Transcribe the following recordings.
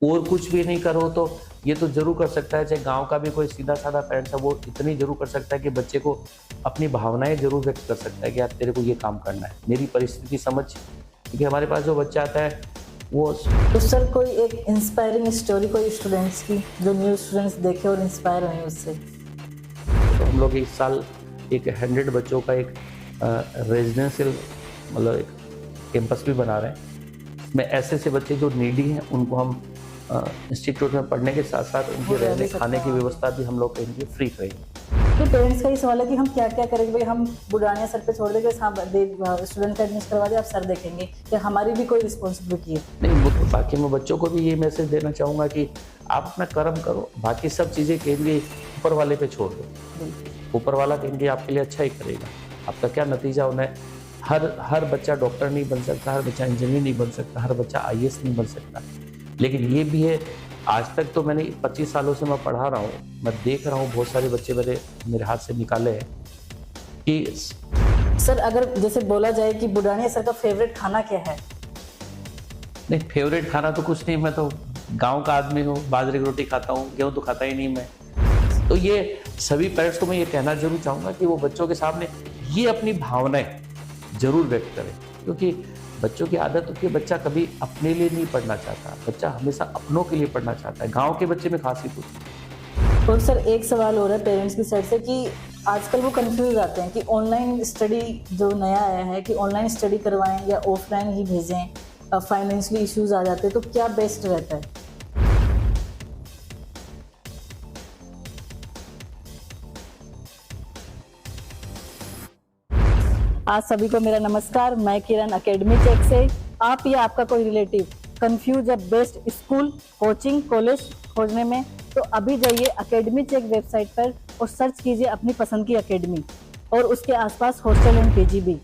और कुछ भी नहीं करो तो ये तो ज़रूर कर सकता है, चाहे गाँव का भी कोई सीधा-साधा पेरेंट्स है, वो इतनी ज़रूर कर सकता है कि बच्चे को अपनी भावनाएँ ज़रूर व्यक्त कर सकता है कि यार तेरे को ये काम करना है। मेरी परिस्थिति समझ, क्योंकि हमारे पास जो बच्चा आता है वो तो सर कोई एक इंस्पायरिंग स्टोरी कोई स्टूडेंट्स की जो न्यू स्टूडेंट्स देखे और इंस्पायर हुए उससे। तो हम लोग इस साल एक 100 बच्चों का एक रेजिडेंशियल मतलब एक कैंपस भी बना रहे हैं। इसमें ऐसे-ऐसे बच्चे जो नीडी हैं उनको हम इंस्टीट्यूट में पढ़ने के साथ-साथ वो उनके रह भी रहने सकते खाने हैं की वहाँ व्यवस्था पे। भी हम लोग करेंगे, फ्री करेंगे। तो पेरेंट्स का ये सवाल है कि हम क्या-क्या करेंगे भाई, हम बुढ़ानिया सर पे छोड़ देंगे, हाँ स्टूडेंट का एडमिशन करवा दिया, अब सर देखेंगे, क्या हमारी भी कोई रिस्पॉन्सिबिलिटी है? नहीं, वो तो बाकी मैं बच्चों को भी ये मैसेज देना चाहूँगा कि आप अपना कर्म करो, बाकी सब चीज़ें केंद्रीय ऊपर वाले पे छोड़ दो। बिल्कुल। ऊपर वाला केंद्रीय आपके लिए अच्छा ही करेगा। आपका क्या नतीजा होना है, हर हर बच्चा डॉक्टर नहीं बन सकता, हर बच्चा इंजीनियर नहीं बन सकता, हर बच्चा आईएएस नहीं बन सकता। लेकिन ये भी है, आज तक तो मैंने 25 सालों से मैं पढ़ा रहा हूँ, मैं देख रहा हूँ बहुत सारे बच्चे मेरे मेरे हाथ से निकाले हैं कि सर अगर जैसे बोला जाए कि बुढ़ानिया सर का फेवरेट खाना क्या है? नहीं, फेवरेट खाना तो कुछ नहीं, मैं तो गाँव का आदमी हूँ, बाजरे की रोटी खाता हूँ, गेहूँ तो खाता ही नहीं मैं। तो ये सभी पेरेंट्स को मैं ये कहना ज़रूर चाहूँगा कि वो बच्चों के सामने ये अपनी भावनाएँ ज़रूर व्यक्त करें, क्योंकि बच्चों की आदत होती है, बच्चा कभी अपने लिए नहीं पढ़ना चाहता, बच्चा हमेशा अपनों के लिए पढ़ना चाहता है। गाँव के बच्चे में खासियत होती है। और सर एक सवाल हो रहा है पेरेंट्स की साइड से कि आजकल वो कंफ्यूज आते हैं कि ऑनलाइन स्टडी जो नया आया है कि ऑनलाइन स्टडी करवाएं या ऑफलाइन ही भेजें, फाइनेंशियली इश्यूज आ जाते हैं, तो क्या बेस्ट रहता है? आज सभी को मेरा नमस्कार, मैं किरण अकेडमी चेक से। आप या आपका कोई रिलेटिव कंफ्यूज है बेस्ट स्कूल, कोचिंग, कॉलेज खोजने में, तो अभी जाइए अकेडमी चेक वेबसाइट पर और सर्च कीजिए अपनी पसंद की अकेडमी और उसके आसपास हॉस्टल एंड पीजी भी।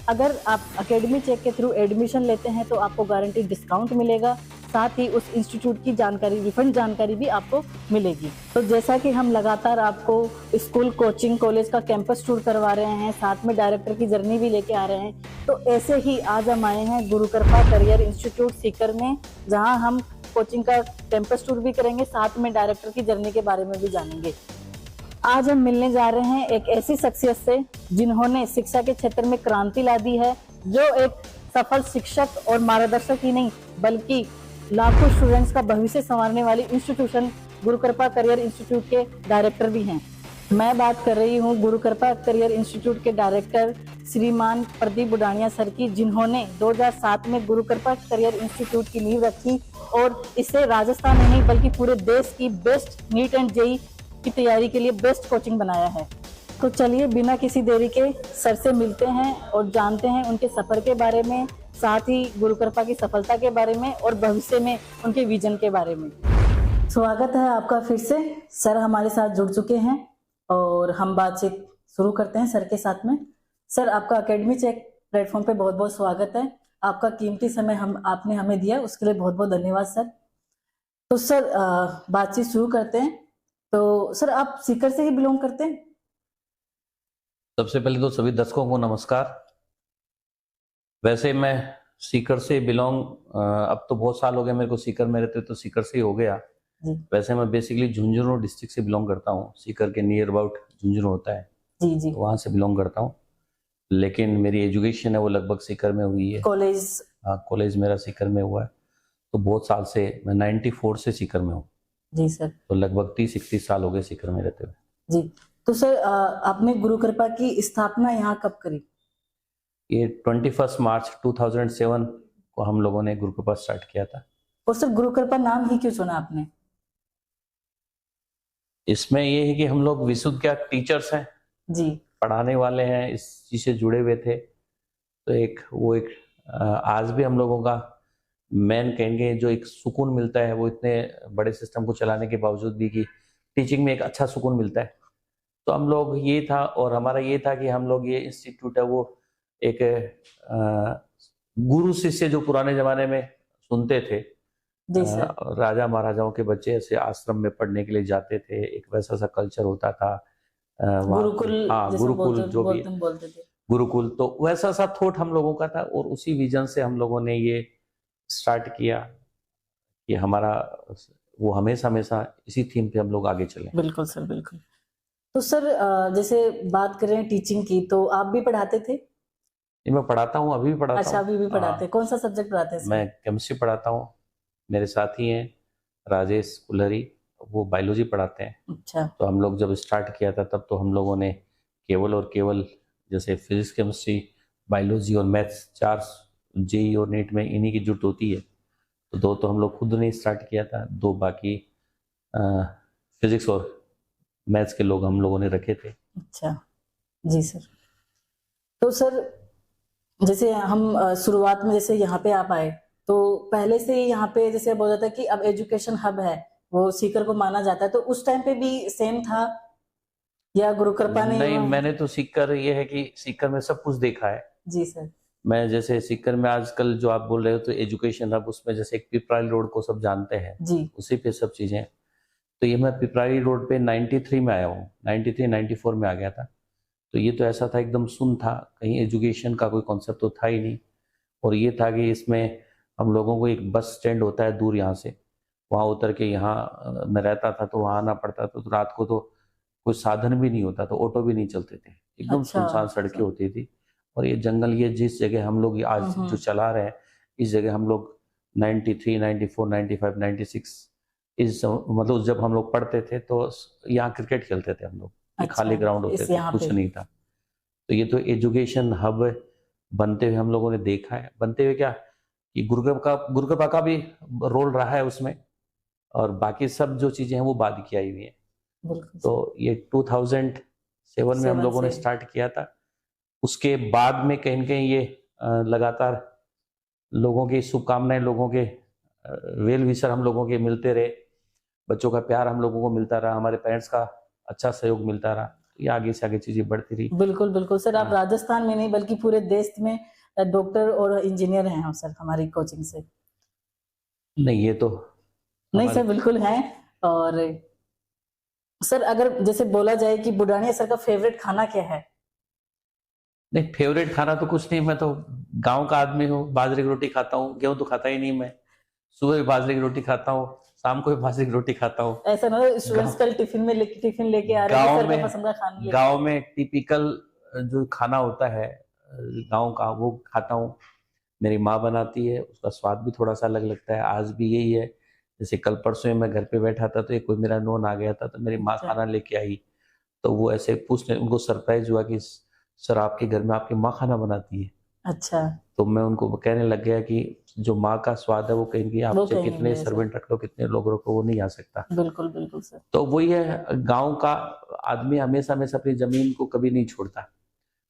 अगर आप अकेडमी चेक के थ्रू एडमिशन लेते हैं तो आपको गारंटी डिस्काउंट मिलेगा, साथ ही उस इंस्टीट्यूट की जानकारी, रिफंड जानकारी भी आपको मिलेगी। तो जैसा कि हम लगातार आपको स्कूल, कोचिंग, कॉलेज का कैंपस टूर करवा रहे हैं, साथ में डायरेक्टर की जर्नी भी लेके आ रहे हैं, तो ऐसे ही आज हम आए हैं गुरु कृपा करियर इंस्टीट्यूट सीकर में, जहां हम कोचिंग का कैंपस टूर भी करेंगे, साथ में डायरेक्टर की जर्नी के बारे में भी जानेंगे। आज हम मिलने जा रहे हैं एक ऐसी शख्सियत से जिन्होंने शिक्षा के क्षेत्र में क्रांति ला दी है, जो एक सफल शिक्षक और मार्गदर्शक ही नहीं बल्कि लाखों स्टूडेंट्स का भविष्य संवारने वाली इंस्टीट्यूशन गुरु कृपा करियर इंस्टीट्यूट के डायरेक्टर भी हैं। मैं बात कर रही हूँ गुरु कृपा करियर इंस्टीट्यूट के डायरेक्टर श्रीमान प्रदीप बुढ़ानिया सर की, जिन्होंने 2007 में गुरु कृपा करियर इंस्टीट्यूट की नींव रखी और इसे राजस्थान ही नहीं बल्कि पूरे देश की बेस्ट नीट एंड जेई की तैयारी के लिए बेस्ट कोचिंग बनाया है। तो चलिए बिना किसी देरी के सर से मिलते हैं और जानते हैं उनके सफर के बारे में, साथ ही गुरु कृपा की सफलता के बारे में और भविष्य में उनके विजन के बारे में। स्वागत है आपका फिर से। सर हमारे साथ जुड़ चुके हैं और हम बातचीत शुरू करते हैं सर के साथ में। सर आपका अकेडमी चेक प्लेटफॉर्म पे बहुत बहुत स्वागत है। आपका कीमती समय आपने हमें दिया, उसके लिए बहुत बहुत धन्यवाद सर। तो सर बातचीत शुरू करते हैं। तो सर आप सीकर से ही बिलोंग करते हैं? सबसे पहले तो सभी दर्शकों को नमस्कार। वैसे मैं सीकर से बिलोंग, अब तो बहुत साल हो गए मेरे को सीकर में रहते, तो सीकर से ही हो गया। जी वैसे मैं बेसिकली झुंझुनू डिस्ट्रिक्ट से बिलोंग करता हूँ, सीकर के नियर अबाउट झुंझुनू होता है, जी जी। तो वहाँ से बिलोंग करता हूँ। लेकिन मेरी एजुकेशन है वो लगभग सीकर में हुई है। कॉलेज? हाँ, कॉलेज मेरा सीकर में हुआ है। तो बहुत साल से, मैं 94 से सीकर में हूँ, जी सर। तो लगभग 30-31 साल हो गए सीकर में रहते हुए। जी। तो सर आपने गुरु कृपा की स्थापना यहाँ कब करी? ये 21 मार्च 2007 को हम लोगों ने गुरु कृपा स्टार्ट किया था। और सर गुरु कृपा नाम ही क्यों चुना आपने? इसमें ये है कि हम लोग विशुद्ध क्या टीचर्स हैं, जी पढ़ाने वाले हैं, इस चीज से जुड़े हुए थे। तो एक आज भी हम लोगों का मेन कहेंगे जो एक सुकून मिलता है, वो इतने बड़े सिस्टम को चलाने के बावजूद भी कि टीचिंग में एक अच्छा सुकून मिलता है। तो हम लोग ये था, और हमारा ये था कि हम लोग ये इंस्टीट्यूट है वो एक गुरु शिष्य जो पुराने जमाने में सुनते थे, जी सर। राजा महाराजाओं के बच्चे ऐसे आश्रम में पढ़ने के लिए जाते थे, एक वैसा सा कल्चर होता था वहाँ पे। गुरुकुल हाँ, जैसे गुरुकुल जो भी है, बोलते थे। गुरुकुल, तो वैसा सा थॉट हम लोगों का था, और उसी विजन से हम लोगों ने ये स्टार्ट किया कि हमारा वो हमेशा हमेशा इसी थीम पे हम लोग आगे चलें। बिल्कुल सर, बिल्कुल। तो सर जैसे बात कर रहे हैं टीचिंग की, तो आप भी पढ़ाते थे? ये मैं पढ़ाता हूँ, अभी भी पढ़ाता अच्छा, हूँ। अभी भी पढ़ाते हैं। कौन सा सब्जेक्ट पढ़ाते हैं सर? मैं केमिस्ट्री पढ़ाता हूँ। मेरे साथी हैं राजेश कुल्हरी, वो बायोलॉजी पढ़ाते हैं। अच्छा, तो हम लोग जब स्टार्ट किया था तब तो हम लोगों ने केवल और केवल जैसे फिजिक्स, केमिस्ट्री, बायोलॉजी और मैथ्स 4 जेई और नीट में इन्हीं की जुट होती है। तो 2 तो हम लोग खुद ने स्टार्ट किया था, 2 बाकी फिजिक्स और मैथ्स के लोग हम लोगों ने रखे थे। अच्छा। जी सर। तो सर जैसे हम शुरुआत में जैसे यहाँ पे आप आए, तो पहले से ही यहाँ पे जैसे बोला जाता है कि अब एजुकेशन हब है, वो सीकर को माना जाता है, तो उस टाइम पे भी सेम था या गुरु कृपा ने नहीं, हुआ? मैंने तो सीकर, ये है कि सीकर में सब कुछ देखा है। जी सर। मैं जैसे सीकर में आजकल जो आप बोल रहे हो तो एजुकेशन हब, उसमें जैसे एक पिपराइल रोड को सब जानते हैं, जी। उसी पे सब चीजें। तो ये मैं पिपराइल रोड पे 93 में आया हूँ, 93 94 में आ गया था। तो ये तो ऐसा था, एकदम सुन था, कहीं एजुकेशन का कोई कॉन्सेप्ट तो था ही नहीं। और ये था कि इसमें हम लोगों को एक बस स्टैंड होता है दूर यहाँ से, वहाँ उतर के यहाँ मैं रहता था तो वहाँ आना पड़ता था। तो रात को तो कोई साधन भी नहीं होता, तो ऑटो भी नहीं चलते थे, एकदम अच्छा, सुनसान अच्छा। सड़कें होती थी। और ये जंगल, ये जिस जगह हम लोग आज जो चला रहे हैं, इस जगह हम लोग 93 94 95 96 इस मतलब जब हम लोग पढ़ते थे तो यहाँ क्रिकेट खेलते थे हम लोग। ये खाली अच्छा, ग्राउंड होते इस थे, यहाँ कुछ पे। नहीं था। तो ये तो एजुकेशन हब बनते हुए हम लोगों ने देखा है। बनते हुए क्या कि गुरुकृपा का भी रोल रहा है उसमें, और बाकी सब जो चीजें हैं वो बाद की आई हुई हैं। बिल्कुल तो सर। ये 2007 में हम 7 लोगों ने से। स्टार्ट किया था। उसके बाद में कहीं न कहीं ये लगातार लोगों की शुभकामनाएं, लोगों के वेल विशर हम लोगों के मिलते रहे, बच्चों का प्यार हम लोगों को मिलता रहा, हमारे पेरेंट्स का अच्छा सहयोग मिलता रहा। ये आगे से आगे चीजें बढ़ती रही। बिल्कुल, बिल्कुल सर, आप राजस्थान में नहीं बल्कि पूरे देश में डॉक्टर और इंजीनियर हैं हम सर हमारी कोचिंग से। नहीं, ये तो नहीं हमारे सर, बिल्कुल हैं। और सर अगर जैसे बोला जाए कि बुढ़ानिया सर का फेवरेट खाना क्या है? नहीं, फेवरेट खाना तो कुछ नहीं, मैं तो गांव का आदमी हूँ, बाजरे की रोटी खाता हूँ, गेहूं तो खाता ही नहीं मैं। सुबह भी बाजरे की रोटी खाता हूँ, शाम को भी बाजरे की रोटी खाता हूँ। ऐसा ना हो स्टूडेंट्स गाँव कल टिफिन लेके आ रहे हैं कि गाँव सर का में पसंद का खाना लेके गाँव आए। में टिपिकल जो खाना होता है गाँव का, वो खाता हूँ। मेरी माँ बनाती है, उसका स्वाद भी थोड़ा सा अलग लगता है, आज भी यही है। जैसे कल परसों ही मैं घर पे बैठा था तो एक कोई मेरा नोन आ गया था, तो मेरी माँ अच्छा, खाना लेके आई। तो वो ऐसे पूछने, उनको सरप्राइज हुआ कि सर आपके घर में आपकी माँ खाना बनाती है। अच्छा। तो मैं उनको कहने लग गया कि जो माँ का स्वाद है वो कहीं भी, आप वो चाहे कहीं नहीं कितने मिलेगा सर। सर्वेंट रख लो, कितने लोग रखो, वो नहीं आ सकता। बिल्कुल, बिल्कुल सर। तो वही है, गांव का आदमी हमेशा हमेशा अपनी जमीन को कभी नहीं छोड़ता।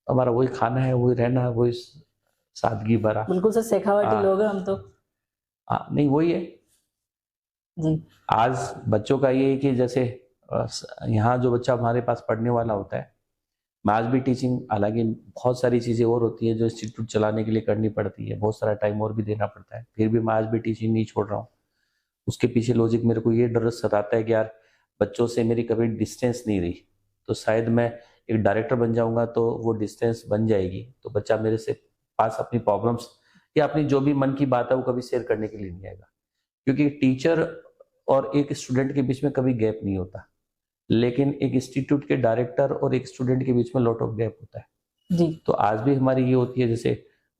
हमारा वही खाना है, वही रहना है, वही सादगी भरा। बिल्कुल सर, शेखावाटी आ, लोग हैं हम तो। नहीं, वही है। जी। आज बच्चों का ये है कि जैसे यहाँ जो बच्चा हमारे पास पढ़ने वाला होता है, मैं आज भी टीचिंग, हालांकि बहुत सारी चीज़ें और होती है जो इंस्टीट्यूट चलाने के लिए करनी पड़ती है, बहुत सारा टाइम और भी देना पड़ता है, फिर भी मैं आज भी टीचिंग नहीं छोड़ रहा हूँ। उसके पीछे लॉजिक मेरे को ये डर सताता है कि यार बच्चों से मेरी कभी डिस्टेंस नहीं रही, तो शायद मैं एक डायरेक्टर बन जाऊंगा तो वो डिस्टेंस बन जाएगी, तो बच्चा मेरे से पास अपनी प्रॉब्लम्स या अपनी जो भी मन की बात है वो कभी शेयर करने के लिए नहीं आएगा। क्योंकि टीचर और एक स्टूडेंट के बीच में कभी गैप नहीं होता, लेकिन एक इंस्टीट्यूट के डायरेक्टर और एक स्टूडेंट के बीच में लॉट ऑफ गैप होता है। जी। तो आज भी हमारी ये होती है, जैसे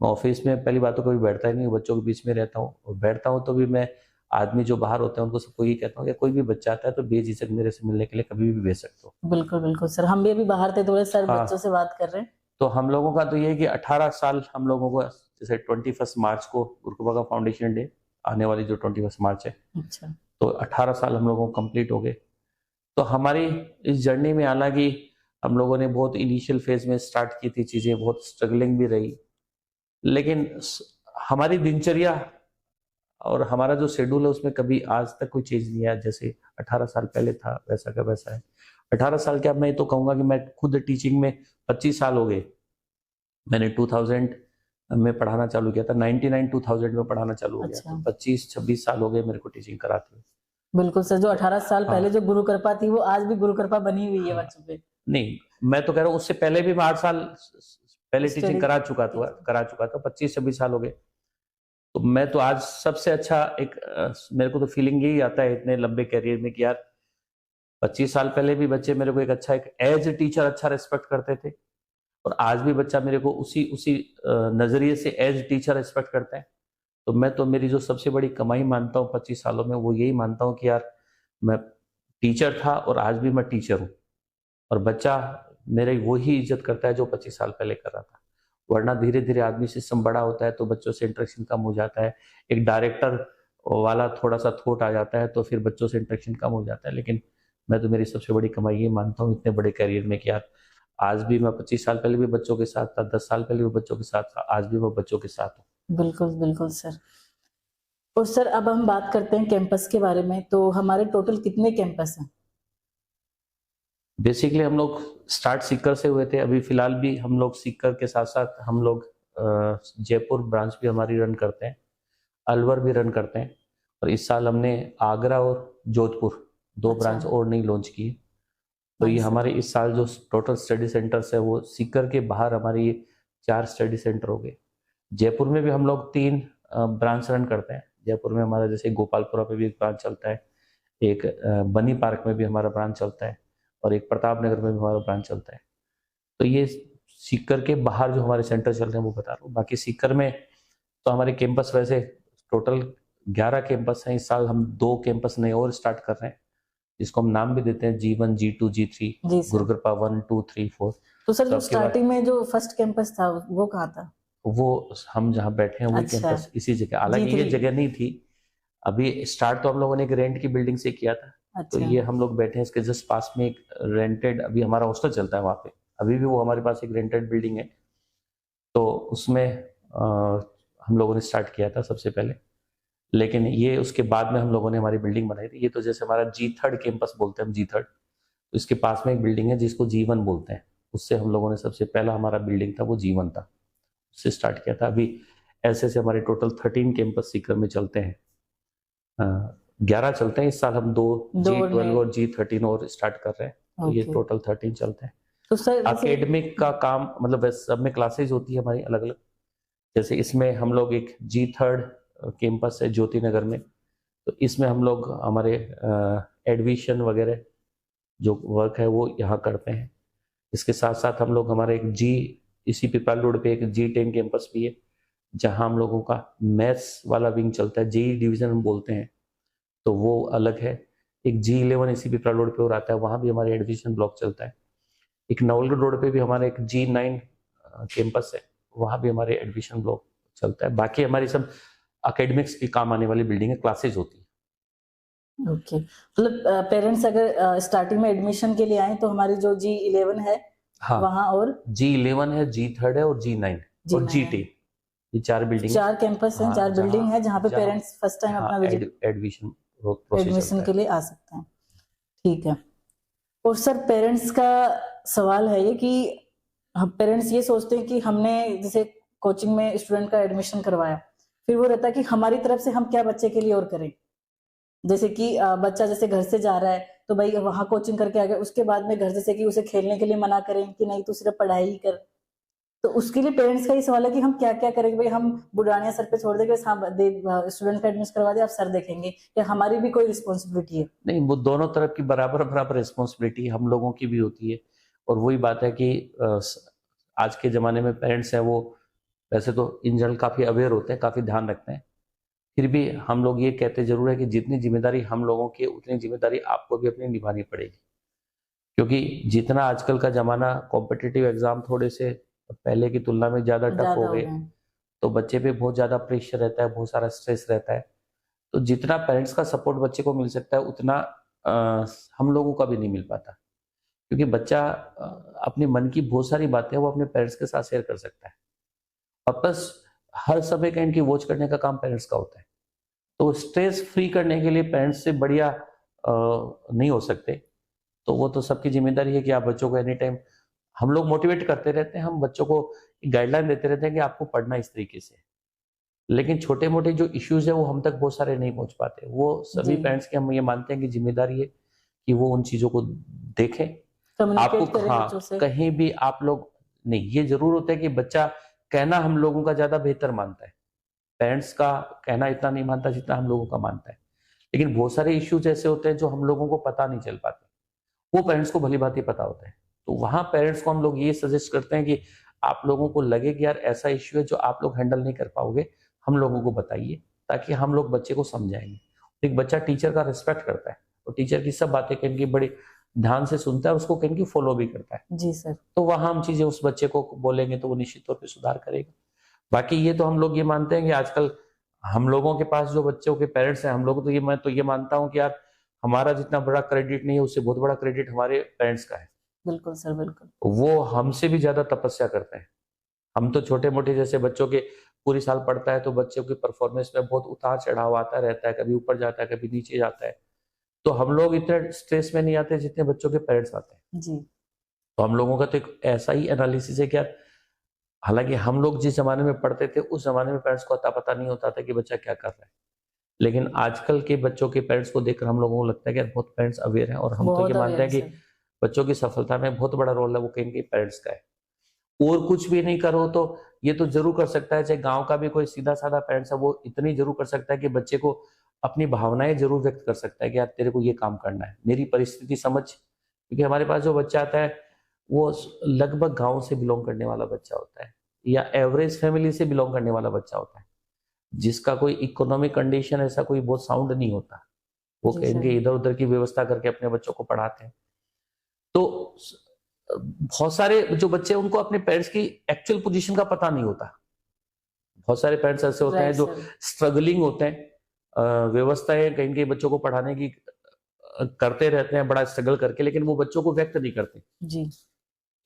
मैं ऑफिस में पहली बात तो कभी बैठता ही नहीं हूँ, बच्चों के बीच में रहता हूँ, और बैठता हूँ तो भी मैं आदमी जो बाहर होते हैं उनको सबको ये कहता हूँ कि कोई भी बच्चा आता है तो बेझिझक मेरे से मिलने के लिए कभी भी भेज सकते हो। बिल्कुल, बिल्कुल सर, हम भी अभी बाहर थे तो बोले सर हाँ, बच्चों से बात कर रहे हैं। तो हम लोगों का तो ये है कि 18 साल हम लोगों को, जैसे 21 मार्च को गुरुकृपा का फाउंडेशन डे, आने वाली जो 21 मार्च है, अच्छा। तो 18 साल हम लोगों को कंप्लीट हो गए। तो हमारी इस जर्नी में, हालांकि हम लोगों ने बहुत इनिशियल फेज में स्टार्ट की थी चीजें, बहुत स्ट्रगलिंग भी रही, लेकिन हमारी दिनचर्या और हमारा जो शेड्यूल है उसमें कभी आज तक कोई चेंज नहीं आया। जैसे 18 साल पहले था वैसा का वैसा है। 18 साल क्या, मैं तो कहूंगा कि मैं खुद टीचिंग में 25 साल हो गए। मैंने 2000 में पढ़ाना चालू किया था, 99 2000 में पढ़ाना चालू हो गया, अच्छा। तो 25-26 साल हो गए मेरे को टीचिंग कराते हुए। बिल्कुल सर, जो 18 साल हाँ, पहले जो गुरु कृपा थी वो आज भी गुरु कृपा बनी हुई है हाँ, बच्चों पे। नहीं, मैं तो कह रहा हूँ उससे पहले भी मैं 8 साल पहले टीचिंग स्टडी। करा चुका था, 25-26 साल हो गए। तो मैं तो आज सबसे अच्छा एक मेरे को तो फीलिंग यही आता है इतने लंबे करियर में कि यार 25 साल पहले भी बच्चे मेरे को एक अच्छा एक एज ए टीचर अच्छा रिस्पेक्ट करते थे और आज भी बच्चा मेरे को उसी उसी नजरिए से एज टीचर रिस्पेक्ट करता है। तो मैं तो मेरी जो सबसे बड़ी कमाई मानता हूँ 25 सालों में वो यही मानता हूँ कि यार मैं टीचर था और आज भी मैं टीचर हूँ और बच्चा मेरे वही इज्जत करता है जो 25 साल पहले कर रहा था। वरना धीरे धीरे आदमी सिस्टम बड़ा होता है तो बच्चों से इंटरेक्शन कम हो जाता है, एक डायरेक्टर वाला थोड़ा सा थॉट आ जाता है तो फिर बच्चों से इंटरेक्शन कम हो जाता है। लेकिन मैं तो मेरी सबसे बड़ी कमाई ये मानता हूँ इतने बड़े करियर में कि यार आज भी मैं 25 साल पहले भी बच्चों के साथ था, 10 साल पहले भी बच्चों के साथ था, आज भी मैं बच्चों के साथ हूँ। बिल्कुल बिल्कुल सर। और सर अब हम बात करते हैं कैंपस के बारे में, तो हमारे टोटल कितने कैंपस हैं? बेसिकली हम लोग स्टार्ट सीकर से हुए थे, अभी फिलहाल भी हम लोग सीकर के साथ साथ हम लोग जयपुर ब्रांच भी हमारी रन करते हैं, अलवर भी रन करते हैं और इस साल हमने आगरा और जोधपुर दो अच्छा। ब्रांच और नहीं लॉन्च की। तो ये नाइस सर। हमारे इस साल जो टोटल स्टडी सेंटर्स है वो सीकर के बाहर हमारे ये 4 स्टडी सेंटर हो गए। जयपुर में भी हम लोग 3 ब्रांच रन करते हैं। जयपुर में हमारा जैसे गोपालपुरा पे भी एक ब्रांच चलता है, एक बनी पार्क में भी हमारा ब्रांच चलता है और एक प्रताप नगर में भी हमारा ब्रांच चलता है। तो ये सीकर के बाहर जो हमारे सेंटर चल रहे हैं वो बता रहा हूँ। बाकी सीकर में तो हमारे कैंपस वैसे टोटल 11 कैंपस हैं। इस साल हम 2 कैंपस नए और स्टार्ट कर रहे हैं जिसको हम नाम भी देते हैं G1, G2, G3, जी सर। गुरुकृपा 1, 2, 3, 4। तो सर जो सबके बाद स्टार्टिंग में जो फर्स्ट कैंपस था वो कहाँ था? वो हम जहाँ बैठे हैं वही अच्छा। कैंपस इसी जगह, हालांकि ये G3। जगह नहीं थी। अभी स्टार्ट तो हम लोगों ने एक रेंट की बिल्डिंग से किया था। तो अच्छा। ये हम लोग बैठे हैं इसके जस्ट पास में एक रेंटेड, अभी हमारा हॉस्टल चलता है वहाँ पे, अभी भी वो हमारे पास एक रेंटेड बिल्डिंग है। तो उसमें हम लोगों ने स्टार्ट किया था सबसे पहले, लेकिन ये उसके बाद में हम लोगों ने हमारी बिल्डिंग बनाई थी। ये तो जैसे हमारा G3 कैंपस बोलते हैं हम, G3। तो इसके पास में एक बिल्डिंग है जिसको G1 बोलते हैं, उससे हम लोगों ने सबसे पहला हमारा बिल्डिंग था वो G1 था, उससे स्टार्ट किया था। अभी ऐसे से हमारे टोटल 13 कैंपस सीकर में चलते हैं, 11 चलते हैं। इस साल हम 2 G12 और G13 और स्टार्ट कर रहे हैं, तो ये टोटल 13 चलते हैं। तो सर एकेडमिक का काम मतलब सब में क्लासेज होती है हमारी अलग अलग। जैसे इसमें हम लोग एक G3 कैंपस है ज्योति नगर में, तो इसमें हम लोग हमारे एडमिशन वगैरह जो वर्क है वो यहाँ करते हैं। इसके साथ साथ हम लोग हमारे इसी पिपराल रोड पे एक G10 कैंपस भी है जहाँ हम लोगों का मैथ्स वाला विंग चलता है, JEE डिवीजन हम बोलते हैं, तो वो अलग है। एक G11 इसी पिपराल रोड पे और आता है, वहाँ भी हमारे एडमिशन ब्लॉक चलता है। एक नवलगढ़ रोड पे भी हमारा एक G9 कैंपस है, वहाँ भी हमारे एडमिशन ब्लॉक चलता है। बाकी हमारी सब एकेडमिक्स की काम आने वाली बिल्डिंग है, क्लासेज होती है। ओके, मतलब पेरेंट्स अगर स्टार्टिंग में एडमिशन के लिए आए तो हमारी जो G11 है हाँ, वहाँ और G11 है, G3 है और G9 और G10, ये 4 बिल्डिंग, 4 कैंपस हैं, 4 बिल्डिंग है जहाँ पे पेरेंट्स फर्स्ट टाइम अपना विजिट एडमिशन के लिए आ सकते हैं। ठीक है। और सर पेरेंट्स का सवाल है ये कि हम पेरेंट्स ये सोचते हैं कि हमने जैसे कोचिंग में स्टूडेंट का एडमिशन करवाया, फिर वो रहता है कि हमारी तरफ से हम क्या बच्चे के लिए और करें। जैसे कि बच्चा जैसे घर से जा रहा है तो भाई वहां कोचिंग करके आ गया, उसके बाद में घर जैसे कि उसे खेलने के लिए मना करें कि नहीं तू सिर्फ पढ़ाई ही कर, तो उसके लिए पेरेंट्स का ये सवाल है कि हम क्या क्या करेंगे। भाई हम बुढ़ानिया सर पे छोड़ देंगे, स्टूडेंट का एडमिशन करवा दे आप सर देखेंगे, या हमारी भी कोई रिस्पॉन्सिबिलिटी है? नहीं, वो दोनों तरफ की बराबर बराबर रिस्पॉन्सिबिलिटी हम लोगों की भी होती है। और वही बात है कि आज के ज़माने में पेरेंट्स हैं वो वैसे तो इन जनरल काफ़ी अवेयर होते हैं, काफ़ी ध्यान रखते हैं। फिर भी हम लोग ये कहते जरूर है कि जितनी जिम्मेदारी हम लोगों की उतनी जिम्मेदारी आपको भी अपनी निभानी पड़ेगी, क्योंकि जितना आजकल का ज़माना कॉम्पिटिटिव एग्ज़ाम थोड़े से पहले की तुलना में ज़्यादा टफ हो गए, तो बच्चे पे बहुत ज़्यादा प्रेशर रहता है, बहुत सारा स्ट्रेस रहता है। तो जितना पेरेंट्स का सपोर्ट बच्चे को मिल सकता है उतना हम लोगों का भी नहीं मिल पाता, क्योंकि बच्चा अपने मन की बहुत सारी बातें वो अपने पेरेंट्स के साथ शेयर कर सकता है, और प्लस हर समय का इनकी वॉच करने का काम पेरेंट्स का होता है। तो स्ट्रेस फ्री करने के लिए पेरेंट्स से बढ़िया नहीं हो सकते। तो वो तो सबकी जिम्मेदारी है कि आप बच्चों को एनी टाइम, हम लोग मोटिवेट करते रहते हैं, हम बच्चों को गाइडलाइन देते रहते हैं कि आपको पढ़ना इस तरीके से, लेकिन छोटे मोटे जो इश्यूज है वो हम तक बहुत सारे नहीं पहुंच पाते। वो सभी पेरेंट्स की हम ये मानते हैं कि जिम्मेदारी है कि वो उन चीजों को देखें। आपको हाँ, कहीं भी आप लोग नहीं, ये जरूर होता है कि बच्चा कहना हम लोगों का ज्यादा बेहतर मानता है, पेरेंट्स का कहना इतना नहीं मानता जितना हम लोगों का मानता है। लेकिन बहुत सारे इश्यूज ऐसे होते हैं जो हम लोगों को पता नहीं चल पाते, वो पेरेंट्स को भली भांति पता होता है। तो वहां पेरेंट्स को हम लोग ये सजेस्ट करते हैं कि आप लोगों को लगे कि यार ऐसा इश्यू है जो आप लोग हैंडल नहीं कर पाओगे, हम लोगों को बताइए, ताकि हम लोग बच्चे को समझाएंगे। एक बच्चा टीचर का रिस्पेक्ट करता है और टीचर की सब बातें कहेंगे बड़े ध्यान से सुनता है, उसको कहेंगे फॉलो भी करता है। जी सर। तो वहां हम चीजें उस बच्चे को बोलेंगे तो वो निश्चित तौर पर सुधार करेगा। बाकी ये तो हम लोग ये मानते हैं कि आजकल हम लोगों के पास जो बच्चों के पेरेंट्स हैं, हम लोग तो ये मैं तो ये मानता हूँ कि यार हमारा जितना बड़ा क्रेडिट नहीं है, उससे बहुत बड़ा क्रेडिट हमारे पेरेंट्स का है। बिल्कुल सर, बिल्कुल। वो हमसे भी ज्यादा तपस्या करते हैं। हम तो छोटे मोटे जैसे बच्चों के पूरी साल पढ़ता है तो बच्चों की परफॉर्मेंस में बहुत उतार चढ़ाव आता रहता है, कभी ऊपर जाता है कभी नीचे जाता है। तो हम लोग इतने स्ट्रेस में नहीं आते जितने बच्चों के पेरेंट्स आते हैं। जी। तो हम लोगों का तो एक ऐसा ही एनालिसिस है कि यार हालांकि हम लोग जिस जमाने में पढ़ते थे उस जमाने में पेरेंट्स को अता पता नहीं होता था कि बच्चा क्या कर रहा है, लेकिन आजकल के बच्चों के पेरेंट्स को देखकर हम लोगों को लगता है कि यार बहुत पेरेंट्स अवेयर हैं और हम तो ये मानते हैं कि बच्चों की सफलता में बहुत बड़ा रोल है वो कहेंगे पेरेंट्स का है। और कुछ भी नहीं करो तो ये तो जरूर कर सकता है, चाहे गांव का भी कोई सीधा साधा पेरेंट्स है वो इतनी जरूर कर सकता है कि बच्चे को अपनी भावनाएं जरूर व्यक्त कर सकता है कि यार तेरे को ये काम करना है, मेरी परिस्थिति समझ। क्योंकि हमारे पास जो बच्चा आता है वो लगभग गांव से बिलोंग करने वाला बच्चा होता है या एवरेज फैमिली से बिलोंग करने वाला बच्चा होता है, जिसका कोई इकोनॉमिक कंडीशन ऐसा कोई बहुत साउंड नहीं होता। वो कहेंगे इधर उधर की व्यवस्था करके अपने बच्चों को पढ़ाते हैं। तो बहुत सारे जो बच्चे उनको अपने पेरेंट्स की एक्चुअल पोजीशन का पता नहीं होता। बहुत सारे पेरेंट्स ऐसे होते हैं जो स्ट्रगलिंग होते हैं, व्यवस्थाएं कहेंगे बच्चों को पढ़ाने की करते रहते हैं बड़ा स्ट्रगल करके, लेकिन वो बच्चों को व्यक्त नहीं करते जी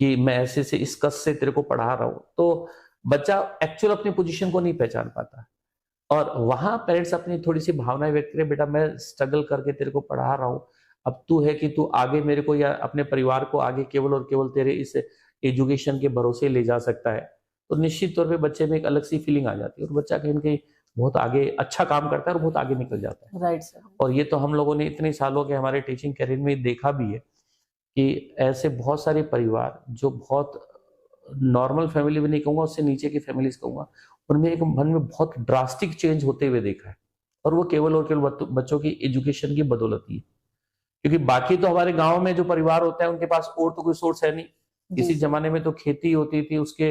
कि मैं ऐसे से इस कस से तेरे को पढ़ा रहा हूं। तो बच्चा एक्चुअल अपनी पोजीशन को नहीं पहचान पाता और वहां पेरेंट्स अपनी थोड़ी सी भावनाएं व्यक्त करें, बेटा मैं स्ट्रगल करके तेरे को पढ़ा रहा हूं, अब तू है कि तू आगे मेरे को या अपने परिवार को आगे केवल और केवल तेरे इस एजुकेशन के भरोसे ले जा सकता है। तो निश्चित तौर पे बच्चे में एक अलग सी फीलिंग आ जाती है और बच्चा कहीं ना कहीं बहुत आगे अच्छा काम करता है और बहुत आगे निकल जाता है। Right sir. और ये तो हम लोगों ने इतने सालों के हमारे टीचिंग करियर में देखा भी है कि ऐसे बहुत सारे परिवार जो बहुत नॉर्मल फैमिली में नहीं कहूंगा, उससे नीचे की फैमिलीज कहूंगा, उनमें एक मन में बहुत ड्रास्टिक चेंज होते हुए देखा है और वो केवल और केवल बच्चों की एजुकेशन की बदौलत ही है। क्योंकि बाकी तो हमारे गांव में जो परिवार होता है उनके पास और तो कोई सोर्स है नहीं। किसी जमाने में तो खेती होती थी, उसके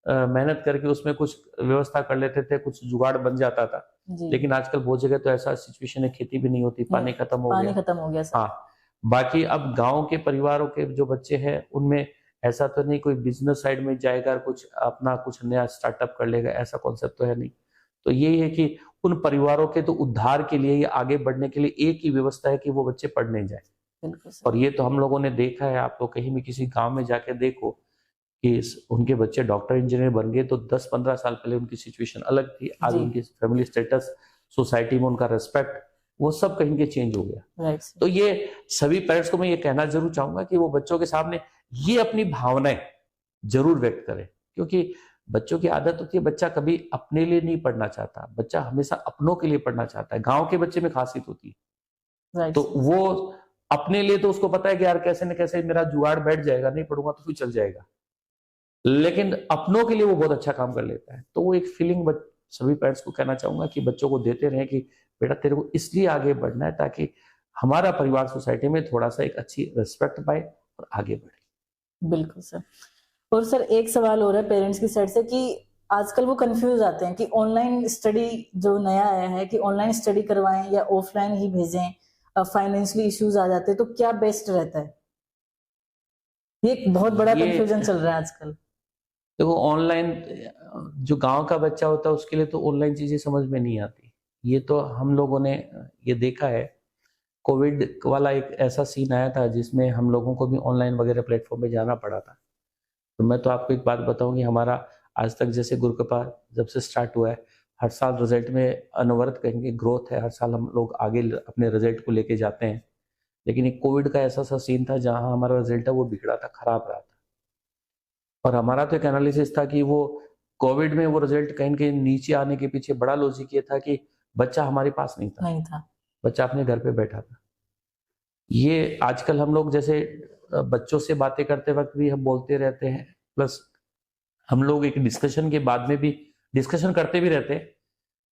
मेहनत करके उसमें कुछ व्यवस्था कर लेते थे, कुछ जुगाड़ बन जाता था। लेकिन आजकल बहुत जगह तो ऐसा सिचुएशन है, खेती भी नहीं होती, पानी खत्म हो गया। हाँ, बाकी अब गांव के परिवारों के जो बच्चे हैं उनमें ऐसा तो नहीं कोई बिजनेस साइड में जाएगा, कुछ अपना कुछ नया स्टार्टअप कर लेगा, ऐसा कॉन्सेप्ट तो है नहीं। तो यही है कि उन परिवारों के तो उद्धार के लिए या आगे बढ़ने के लिए एक ही व्यवस्था है कि वो बच्चे पढ़ने जाए। और ये तो हम लोगों ने देखा है, आप लोग कहीं भी किसी गांव में जाके देखो कि उनके बच्चे डॉक्टर इंजीनियर बन गए तो 10-15 साल पहले उनकी सिचुएशन अलग थी, आज उनकी फैमिली स्टेटस, सोसाइटी में उनका रेस्पेक्ट, वो सब कहीं के चेंज हो गया। तो ये सभी पेरेंट्स को मैं ये कहना जरूर चाहूंगा कि वो बच्चों के सामने ये अपनी भावनाएं जरूर व्यक्त करें, क्योंकि बच्चों की आदत होती है बच्चा कभी अपने लिए नहीं पढ़ना चाहता, बच्चा हमेशा अपनों के लिए पढ़ना चाहता है। गांव के बच्चे में खासियत होती है। तो वो अपने लिए तो उसको पता है कि यार कैसे न कैसे मेरा जुगाड़ बैठ जाएगा, नहीं पढ़ूंगा तो फिर चल जाएगा, लेकिन अपनों के लिए वो बहुत अच्छा काम कर लेता है। तो वो एक फीलिंग सभी पेरेंट्स को कहना चाहूंगा कि बच्चों को देते रहे कि बेटा तेरे को इसलिए आगे बढ़ना है ताकि हमारा परिवार सोसाइटी में थोड़ा सा एक अच्छी रिस्पेक्ट पाए और आगे बढ़े। बिल्कुल सर। और सर एक सवाल हो रहा है पेरेंट्स की साइड से कि आजकल वो कंफ्यूज आते हैं कि ऑनलाइन स्टडी जो नया आया है कि ऑनलाइन स्टडी करवाएं या ऑफलाइन ही भेजें, फाइनेंशियली इश्यूज आ जाते हैं, तो क्या बेस्ट रहता है? ये एक बहुत बड़ा कंफ्यूजन चल रहा है आजकल। देखो ऑनलाइन जो गांव का बच्चा होता है उसके लिए तो ऑनलाइन चीजें समझ में नहीं आती। ये तो हम लोगों ने ये देखा है, कोविड वाला एक ऐसा सीन आया था जिसमें हम लोगों को भी ऑनलाइन वगैरह प्लेटफॉर्म पे जाना पड़ा था। तो मैं तो आपको एक बात बताऊं कि हमारा आज तक जैसे गुरुकृपा जब से स्टार्ट हुआ है, हर साल रिजल्ट में अनवरत कहेंगे ग्रोथ है, हर साल हम लोग आगे अपने रिजल्ट को लेके जाते हैं। लेकिन एक कोविड का ऐसा सा सीन था जहां हमारा रिजल्ट है वो बिगड़ा था, खराब रहा था। और हमारा तो एक एनालिसिस था कि वो कोविड में वो रिजल्ट कहीं कहीं नीचे आने के पीछे बड़ा लॉजिक ये था कि बच्चा हमारे पास नहीं था, बच्चा अपने घर पे बैठा था। ये आजकल हम लोग जैसे बच्चों से बातें करते वक्त भी हम बोलते रहते हैं, प्लस हम लोग एक डिस्कशन के बाद में भी डिस्कशन करते भी रहते हैं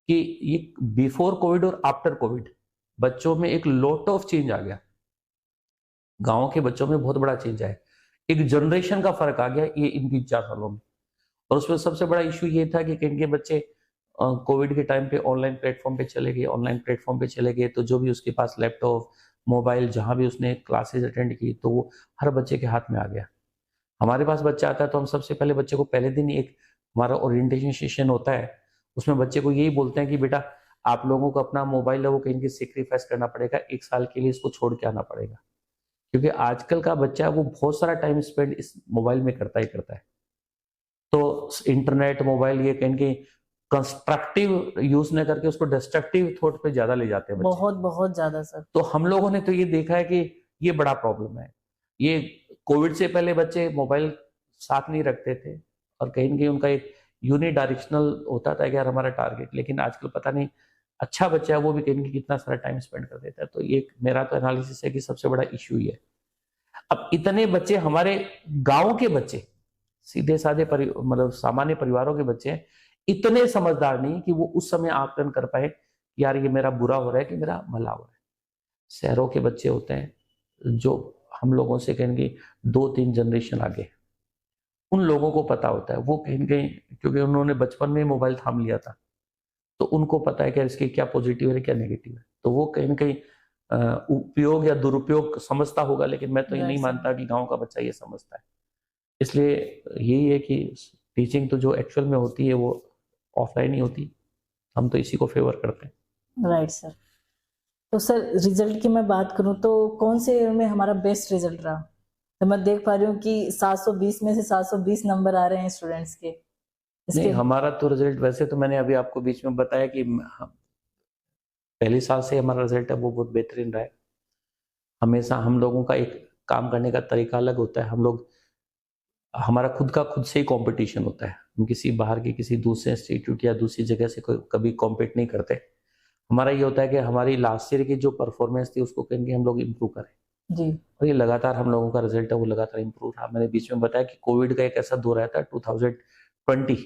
कि ये बिफोर कोविड और आफ्टर कोविड बच्चों में एक लॉट ऑफ चेंज आ गया। गांव के बच्चों में बहुत बड़ा चेंज आया, एक जनरेशन का फर्क आ गया ये इन 3-4 सालों में। और उसमें सबसे बड़ा इशू ये था कि इनके बच्चे कोविड के टाइम पे ऑनलाइन प्लेटफॉर्म पे चले गए। ऑनलाइन प्लेटफॉर्म पे चले गए तो जो भी उसके पास लैपटॉप, मोबाइल, जहां भी उसने क्लासेस अटेंड की तो वो हर बच्चे के हाथ में आ गया। हमारे पास बच्चा आता है तो हम सबसे पहले बच्चे को पहले दिन एक हमारा ओरिएंटेशन सेशन होता है, उसमें बच्चे को यही बोलते हैं कि बेटा आप लोगों को अपना मोबाइल है वो कहीं के सेक्रीफाइस करना पड़ेगा, 1 साल के लिए इसको छोड़ के आना पड़ेगा। क्योंकि आजकल का बच्चा वो बहुत सारा टाइम स्पेंड इस मोबाइल में करता ही करता है। तो इंटरनेट, मोबाइल ये कहीं के कंस्ट्रक्टिव यूज न करके उसको डिस्ट्रक्टिव थॉट पे ज्यादा ले जाते हैं बच्चे। बहुत बहुत ज्यादा सर। तो हम लोगों ने तो ये देखा है कि ये बड़ा प्रॉब्लम है। ये कोविड से पहले बच्चे मोबाइल साथ नहीं रखते थे और कहीं न कहीं उनका एक यूनिडायरेक्शनल होता था कि यार हमारा टारगेट, लेकिन आजकल पता नहीं अच्छा बच्चा है वो भी कहीं न कहीं कितना सारा टाइम स्पेंड कर देता है। तो ये मेरा तो एनालिसिस है कि सबसे बड़ा इश्यू ये है। अब इतने बच्चे हमारे गांव के बच्चे, सीधे साधे मतलब सामान्य परिवारों के बच्चे इतने समझदार नहीं कि वो उस समय आकलन कर पाए यार ये मेरा बुरा हो रहा है कि मेरा भला हो रहा है। शहरों के बच्चे होते हैं जो हम लोगों से कहेंगे 2-3 जनरेशन आगे, उन लोगों को पता होता है। वो कहीं कहीं क्योंकि उन्होंने बचपन में मोबाइल थाम लिया था तो उनको पता है कि इसके क्या पॉजिटिव है क्या नेगेटिव है। तो वो कहीं ना कहीं उपयोग या दुरुपयोग समझता होगा, लेकिन मैं तो ये नहीं मानता कि गांव का बच्चा ये समझता है। इसलिए यही है कि टीचिंग तो जो एक्चुअल में होती है वो ऑफलाइन ही होती, हम तो इसी को फेवर करते हैं। Right sir. तो सर रिजल्ट की मैं बात करूं तो कौन से ईयर में हमारा बेस्ट रिजल्ट रहा? तो मैं देख पा रही हूँ कि 720 में से 720 नंबर आ रहे हैं स्टूडेंट्स के। नहीं, हमारा तो रिजल्ट वैसे तो मैंने अभी आपको बीच में बताया कि पहले साल से हमारा रिजल्ट है वो बहुत बेहतरीन रहा है। हमेशा हम लोगों का एक काम करने का तरीका अलग होता है। हम लोग हमारा खुद से ही कंपटीशन होता है। हम किसी बाहर के किसी दूसरे इंस्टीट्यूट या दूसरी जगह से कभी कॉम्पीट नहीं करते। हमारा ये होता है कि हमारी लास्ट ईयर की जो परफॉर्मेंस थी उसको कहेंगे हम लोग इम्प्रूव करें जी। और ये लगातार हम लोगों का रिजल्ट है वो लगातार इम्प्रूव रहा। मैंने बीच में बताया कि कोविड का एक ऐसा दौर आया था 2020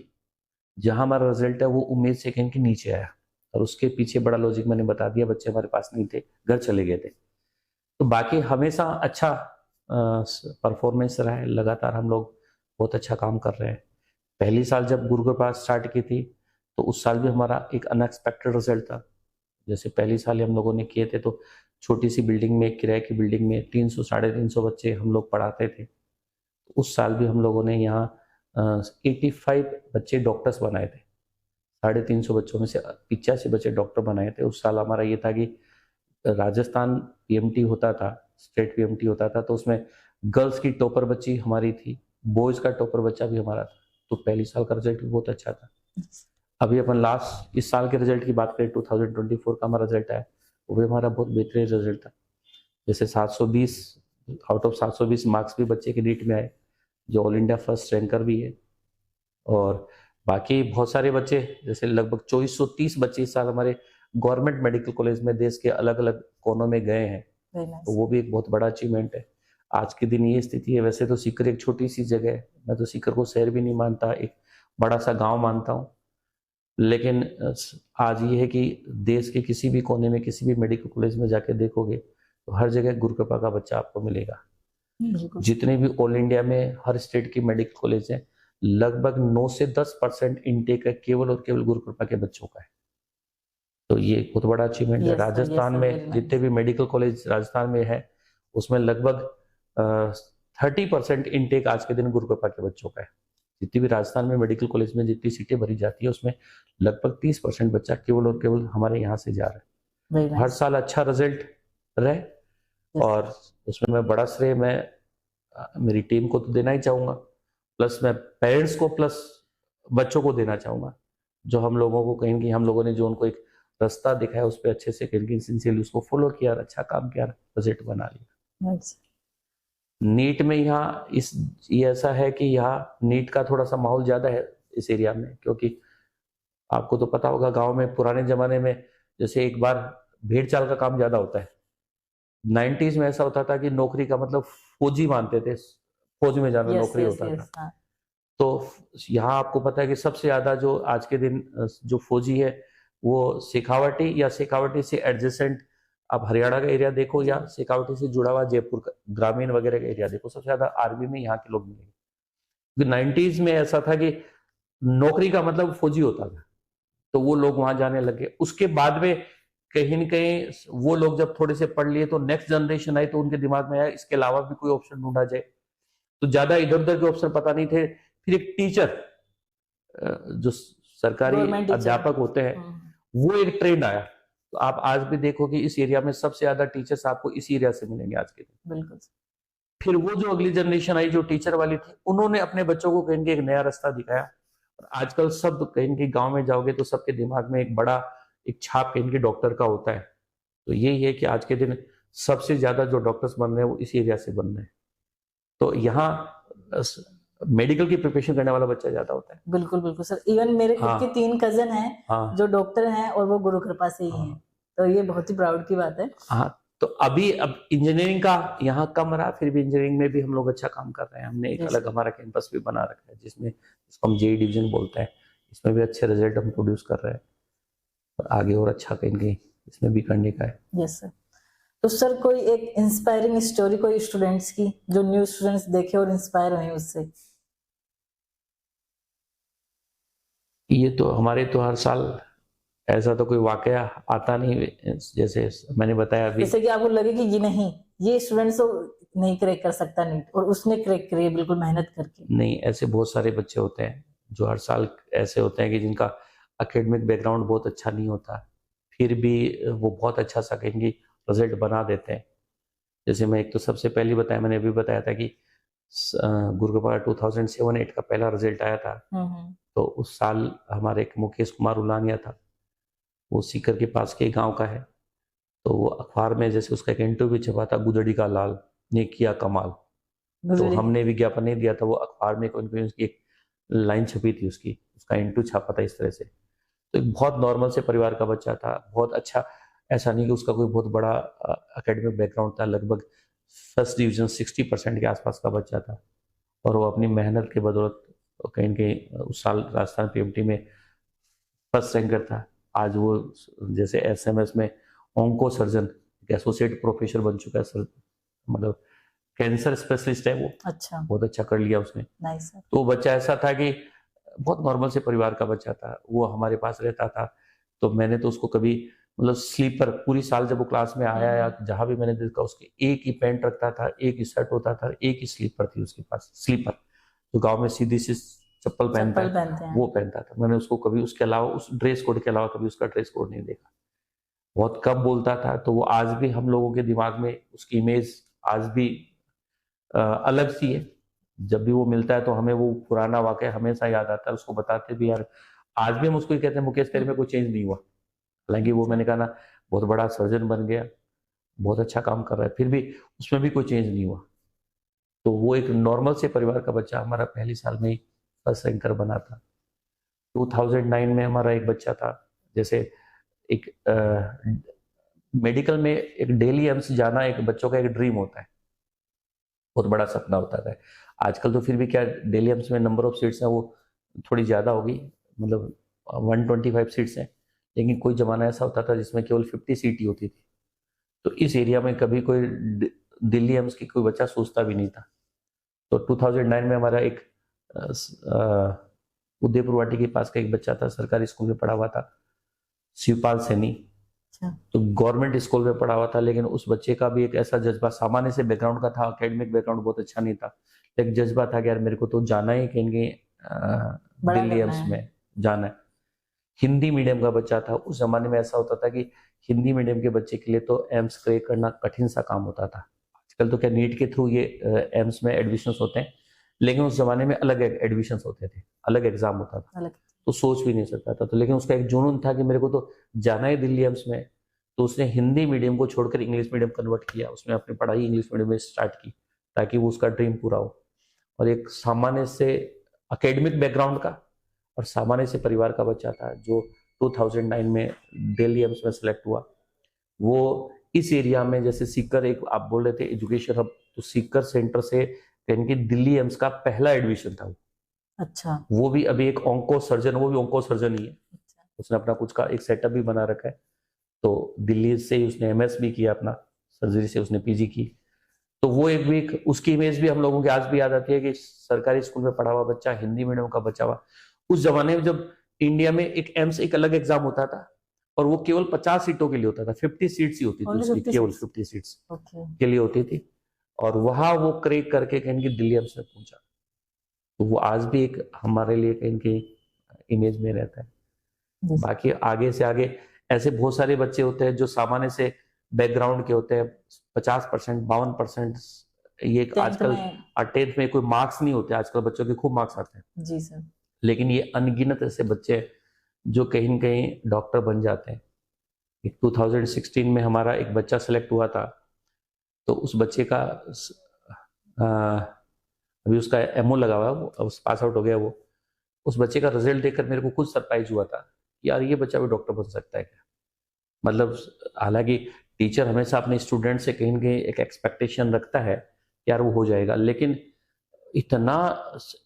जहां हमारा रिजल्ट है वो उम्मीद से कहीं के नीचे आया और उसके पीछे बड़ा लॉजिक मैंने बता दिया। बच्चे हमारे पास नहीं थे, घर चले गए थे। तो बाकी हमेशा अच्छा परफॉर्मेंस रहा है, लगातार हम लोग बहुत अच्छा काम कर रहे हैं। पहली साल जब गुरु के पास स्टार्ट की थी तो उस साल भी हमारा एक अनएक्सपेक्टेड रिजल्ट था। जैसे पहली साल हम लोगों ने किए थे तो छोटी सी बिल्डिंग में, किराए की बिल्डिंग में 300-350 बच्चे हम लोग पढ़ाते थे। उस साल भी हम लोगों ने यहाँ 85 बच्चे डॉक्टर्स बनाए थे। 350 बच्चों में से 85 बच्चे डॉक्टर बनाए थे। उस साल हमारा ये था कि राजस्थान पीएमटी होता था, स्टेट पीएमटी होता था, तो उसमें गर्ल्स की टॉपर बच्ची हमारी थी, बॉयज का टॉपर बच्चा भी हमारा था। तो पहली साल का रिजल्ट भी बहुत अच्छा था। अभी अपन लास्ट इस साल के रिजल्ट की बात करें 2024 का हमारा रिजल्ट है वो भी हमारा बहुत बेहतरीन रिजल्ट था। जैसे 720 आउट ऑफ 720 मार्क्स भी बच्चे के नीट में आए जो ऑल इंडिया फर्स्ट रैंकर भी है। और बाकी बहुत सारे बच्चे जैसे लगभग 2430 बच्चे इस साल हमारे गवर्नमेंट मेडिकल कॉलेज में देश के अलग अलग कोनों में गए हैं। तो वो भी एक बहुत बड़ा अचीवमेंट है। आज के दिन ये स्थिति है। वैसे तो सीकर एक छोटी सी जगह है, मैं तो सीकर को शहर भी नहीं मानता, एक बड़ा सा गांव मानता हूँ। लेकिन आज ये है कि देश के किसी भी कोने में किसी भी मेडिकल कॉलेज में जाके देखोगे तो हर जगह गुरु कृपा का बच्चा आपको मिलेगा। जितने भी ऑल इंडिया में हर स्टेट की मेडिकल कॉलेज है लगभग 9 से 10% इनटेक है केवल और केवल गुरु कृपा के बच्चों का है। तो ये बहुत बड़ा अचीवमेंट है। राजस्थान में जितने भी मेडिकल कॉलेज राजस्थान में है उसमें लगभग 30% इनटेक आज के दिन गुरु कृपा के बच्चों का है। जितनी भी राजस्थान में मेडिकल कॉलेज में जितनी सीटें भरी जाती है उसमें लगभग 30% बच्चा केवल और केवल हमारे यहाँ से जा रहा है। हर साल अच्छा रिजल्ट रहे और उसमें मैं बड़ा श्रेय मैं मेरी टीम को तो देना ही चाहूंगा, प्लस मैं पेरेंट्स को प्लस बच्चों को देना चाहूंगा जो हम लोगों को कहीं हम लोगों ने जो उनको एक रास्ता दिखाया उस पर अच्छे से कहीं सिंसियरली उसको फॉलो किया, अच्छा काम किया, रिजल्ट बना लिया। नीट में यहाँ ये ऐसा है कि यहाँ नीट का थोड़ा सा माहौल ज्यादा है इस एरिया में, क्योंकि आपको तो पता होगा गांव में पुराने जमाने में जैसे एक बार भेड़ चाल का काम ज्यादा होता है। 90s में ऐसा होता था कि नौकरी का मतलब फौजी मानते थे, फौज में जाना नौकरी होता था। तो यहाँ आपको पता है कि सबसे ज्यादा जो आज के दिन जो फौजी है वो शेखावटी या शेखावटी से एडजेसेंट आप हरियाणा का एरिया देखो या शेखावटी से जुड़ा हुआ जयपुर का ग्रामीण वगैरह का एरिया देखो, सबसे ज्यादा आर्मी में यहाँ के लोग मिलेंगे। क्योंकि 90s में ऐसा था कि नौकरी का मतलब फौजी होता था, तो वो लोग वहां जाने लगे। उसके बाद में कहीं न कहीं वो लोग जब थोड़े से पढ़ लिए तो नेक्स्ट जनरेशन आई, तो उनके दिमाग में आया इसके अलावा भी कोई ऑप्शन ढूंढा जाए। तो ज्यादा इधर उधर के ऑप्शन पता नहीं थे। फिर एक टीचर, जो सरकारी Government teacher। अध्यापक होते हैं, वो एक ट्रेंड आया। तो आप आज भी देखो कि इस एरिया में सबसे ज्यादा टीचर्स आपको इसी एरिया से मिलेंगे आज के दिन। बिल्कुल। फिर वो जो अगली जनरेशन आई जो टीचर वाली थी, उन्होंने अपने बच्चों को कहीं एक नया रास्ता दिखाया। और आजकल सब कहीं गांव में जाओगे तो सबके दिमाग में एक बड़ा एक छाप कहीं डॉक्टर का होता है। तो यही है कि आज के दिन सबसे ज्यादा जो डॉक्टर्स बन रहे हैं वो इस एरिया से बन रहे हैं। तो यहाँ मेडिकल की प्रिपरेशन करने वाला बच्चा ज्यादा होता है। बिल्कुल बिल्कुल सर, इवन मेरे खुद हाँ। के 3 कजन हैं हाँ। जो डॉक्टर हैं और वो गुरु कृपा से ही हैं। तो ये बहुत ही प्राउड की बात है। हाँ, तो अभी अब इंजीनियरिंग का यहाँ कम रहा, फिर भी इंजीनियरिंग में भी हम लोग अच्छा काम कर रहे हैं। हमने एक अलग हमारा कैंपस भी बना रखा है जिसमें इसको हम जेई डिवीजन बोलते हैं। इसमें भी अच्छे रिजल्ट हम प्रोड्यूस कर रहे हैं और आगे और अच्छा करेंगे, इसमें भी करने का है। Yes sir. तो सर कोई एक इंस्पायरिंग स्टोरी कोई स्टूडेंट्स की जो न्यू स्टूडेंट्स देखे और इंस्पायर हुए उससे? ये तो हमारे तो हर साल ऐसा तो कोई वाकया आता नहीं, जैसे मैंने बताया अभी, जैसे कि आपको लगे कि ये नहीं, ये स्टूडेंट्स तो नहीं क्रैक कर सकता नीट और उसने क्रैक करी बिल्कुल मेहनत करके। नहीं, ऐसे बहुत सारे बच्चे होते हैं जो हर साल ऐसे होते हैं कि जिनका एकेडमिक बैकग्राउंड बहुत अच्छा नहीं होता, फिर भी वो बहुत अच्छा सा कहेंगे रिजल्ट बना देते हैं। जैसे मैं एक तो सबसे पहले बताया, मैंने अभी बताया था कि गुरुकृपा 2007-8 का पहला रिजल्ट आया था। तो उस साल हमारे एक मुकेश कुमार उलानिया था, वो सीकर के पास के गांव का है। तो वो अखबार में जैसे उसका एक इंटरव्यू छपा था, गुदड़ी का लाल ने किया कमाल। तो हमने विज्ञापन नहीं दिया था, वो अखबार में उसकी एक लाइन छपी थी, उसका इंटरव्यू छापा था इस तरह से। तो एक बहुत नॉर्मल से परिवार का बच्चा था, बहुत अच्छा, ऐसा नहीं कि उसका कोई बहुत बड़ा एकेडमिक बैकग्राउंड था। लगभग फर्स्ट डिवीजन 60% के आसपास का बच्चा था और वो अपनी मेहनत के बदौलत कहीं कहीं उस साल राजस्थान पीएमटी में फर्स्ट रैंकर था। आज वो जैसे एसएमएस में ऑन्को सर्जन, एसोसिएट प्रोफेसर बन चुका है सर, मतलब कैंसर स्पेशलिस्ट है वो। अच्छा, बहुत अच्छा कर लिया उसने। Nice sir. तो बच्चा ऐसा था कि बहुत नॉर्मल से परिवार का बच्चा था, वो हमारे पास रहता था। तो मैंने तो उसको कभी मतलब स्लीपर पूरी साल जब वो क्लास में आया या जहां भी मैंने देखा उसके एक ही पैंट रखता था, एक ही शर्ट होता था, एक ही स्लीपर थी उसके पास, स्लीपर जो गांव में सीधी सी चप्पल पहनते हैं वो पहनता था। मैंने उसको कभी उसके अलावा उस ड्रेस कोड के अलावा कभी उसका ड्रेस कोड नहीं देखा। बहुत कम बोलता था। तो वो आज भी हम लोगों के दिमाग में उसकी इमेज आज भी अलग सी है। जब भी वो मिलता है तो हमें वो पुराना वाकया हमेशा याद आता है। उसको बताते भी यार, आज भी हम उसको कहते हैं मुकेश तेरे में कोई चेंज नहीं हुआ। हालांकि वो मैंने कहा ना बहुत बड़ा सर्जन बन गया, बहुत अच्छा काम कर रहा है, फिर भी उसमें भी कोई चेंज नहीं हुआ। तो वो एक नॉर्मल से परिवार का बच्चा हमारा पहले साल में ही फर्स्ट रैंकर बना था। 2009 में हमारा एक बच्चा था, जैसे एक मेडिकल में एक डेली एम्स जाना एक बच्चों का एक ड्रीम होता है, बहुत बड़ा सपना होता है। आजकल तो फिर भी क्या डेली एम्स में नंबर ऑफ सीट्स हैं वो थोड़ी ज़्यादा होगी, मतलब 125 सीट्स हैं, लेकिन कोई ज़माना ऐसा होता था जिसमें केवल 50 सीट ही होती थी। तो इस एरिया में कभी कोई दिल्ली एम्स की कोई बच्चा सोचता भी नहीं था। तो 2009 में हमारा एक उदयपुर वाटी के पास का एक बच्चा था, सरकारी स्कूल में पढ़ा हुआ था, शिवपाल सैनी। तो गवर्नमेंट स्कूल में पढ़ा हुआ था, लेकिन उस बच्चे का भी एक ऐसा जज्बा, सामान्य से बैकग्राउंड का था, एकेडमिक बैकग्राउंड बहुत अच्छा नहीं था, एक जज्बा था कि यार मेरे को तो जाना ही कहेंगे दिल्ली एम्स में जाना है। हिंदी मीडियम का बच्चा था। उस जमाने में ऐसा होता था कि हिंदी मीडियम के बच्चे के लिए तो एम्स क्रैक करना कठिन सा काम होता था। आजकल तो क्या नीट के थ्रू ये एम्स में एडमिशन होते हैं, लेकिन उस जमाने में अलग एडमिशन होते थे, अलग एग्जाम होता था, तो सोच भी नहीं सकता था। तो लेकिन उसका एक जुनून था कि मेरे को तो जाना है दिल्ली एम्स में। तो उसने हिंदी मीडियम को छोड़कर इंग्लिश मीडियम कन्वर्ट किया, उसने अपनी पढ़ाई इंग्लिश मीडियम में स्टार्ट की ताकि वो उसका ड्रीम पूरा हो। और एक सामान्य से एकेडमिक बैकग्राउंड का और सामान्य से परिवार का बच्चा था जो 2009 में दिल्ली एम्स में सेलेक्ट हुआ। वो इस एरिया में जैसे सीकर, एक आप बोल रहे थे एजुकेशन हब, तो सीकर सेंटर से कि दिल्ली एम्स का पहला एडमिशन था वो। अच्छा। वो भी अभी एक ऑन्को सर्जन, वो भी ऑन्को सर्जन ही है, उसने अपना कुछ का एक सेटअप भी बना रखा है। तो दिल्ली से ही उसने एमएस भी किया, अपना सर्जरी से उसने पीजी की। तो वो एक उसकी इमेज भी हम लोगों की आज भी याद आती है कि सरकारी स्कूल में पढ़ा हुआ बच्चा, हिंदी मीडियम का बच्चा हुआ। उस जमाने में जब इंडिया में एक एम्स एक अलग एग्जाम होता था और वो केवल 50 सीटों के लिए होता था, 50 सीट्स ही होती थी उसकी, केवल 50 सीट्स के लिए होती थी। और वहां वो क्रैक करके कहीं की दिल्ली एम्स में पहुंचा। तो वो आज भी एक हमारे लिए कहीं की इमेज में रहता है। बाकी आगे से आगे ऐसे बहुत सारे बच्चे होते हैं जो सामान्य से बैकग्राउंड के होते हैं, 50%, 52%। ये आजकल 10th में कोई मार्क्स नहीं होते, आजकल बच्चों के खूब मार्क्स आते हैं जी सर। लेकिन ये अनगिनत ऐसे बच्चे हैं जो कहीं न कहीं डॉक्टर बन जाते हैं। 2016 में हमारा एक बच्चा सेलेक्ट हुआ था, तो उस बच्चे का अभी उसका एमओ लगा हुआ है, वो पास आउट हो गया। वो उस बच्चे का रिजल्ट देखकर मेरे को खुद सरप्राइज हुआ था, यार ये बच्चा भी डॉक्टर बन सकता है क्या। मतलब हालांकि टीचर हमेशा अपने स्टूडेंट से कहीं न कहीं एक एक्सपेक्टेशन रखता है यार वो हो जाएगा, लेकिन इतना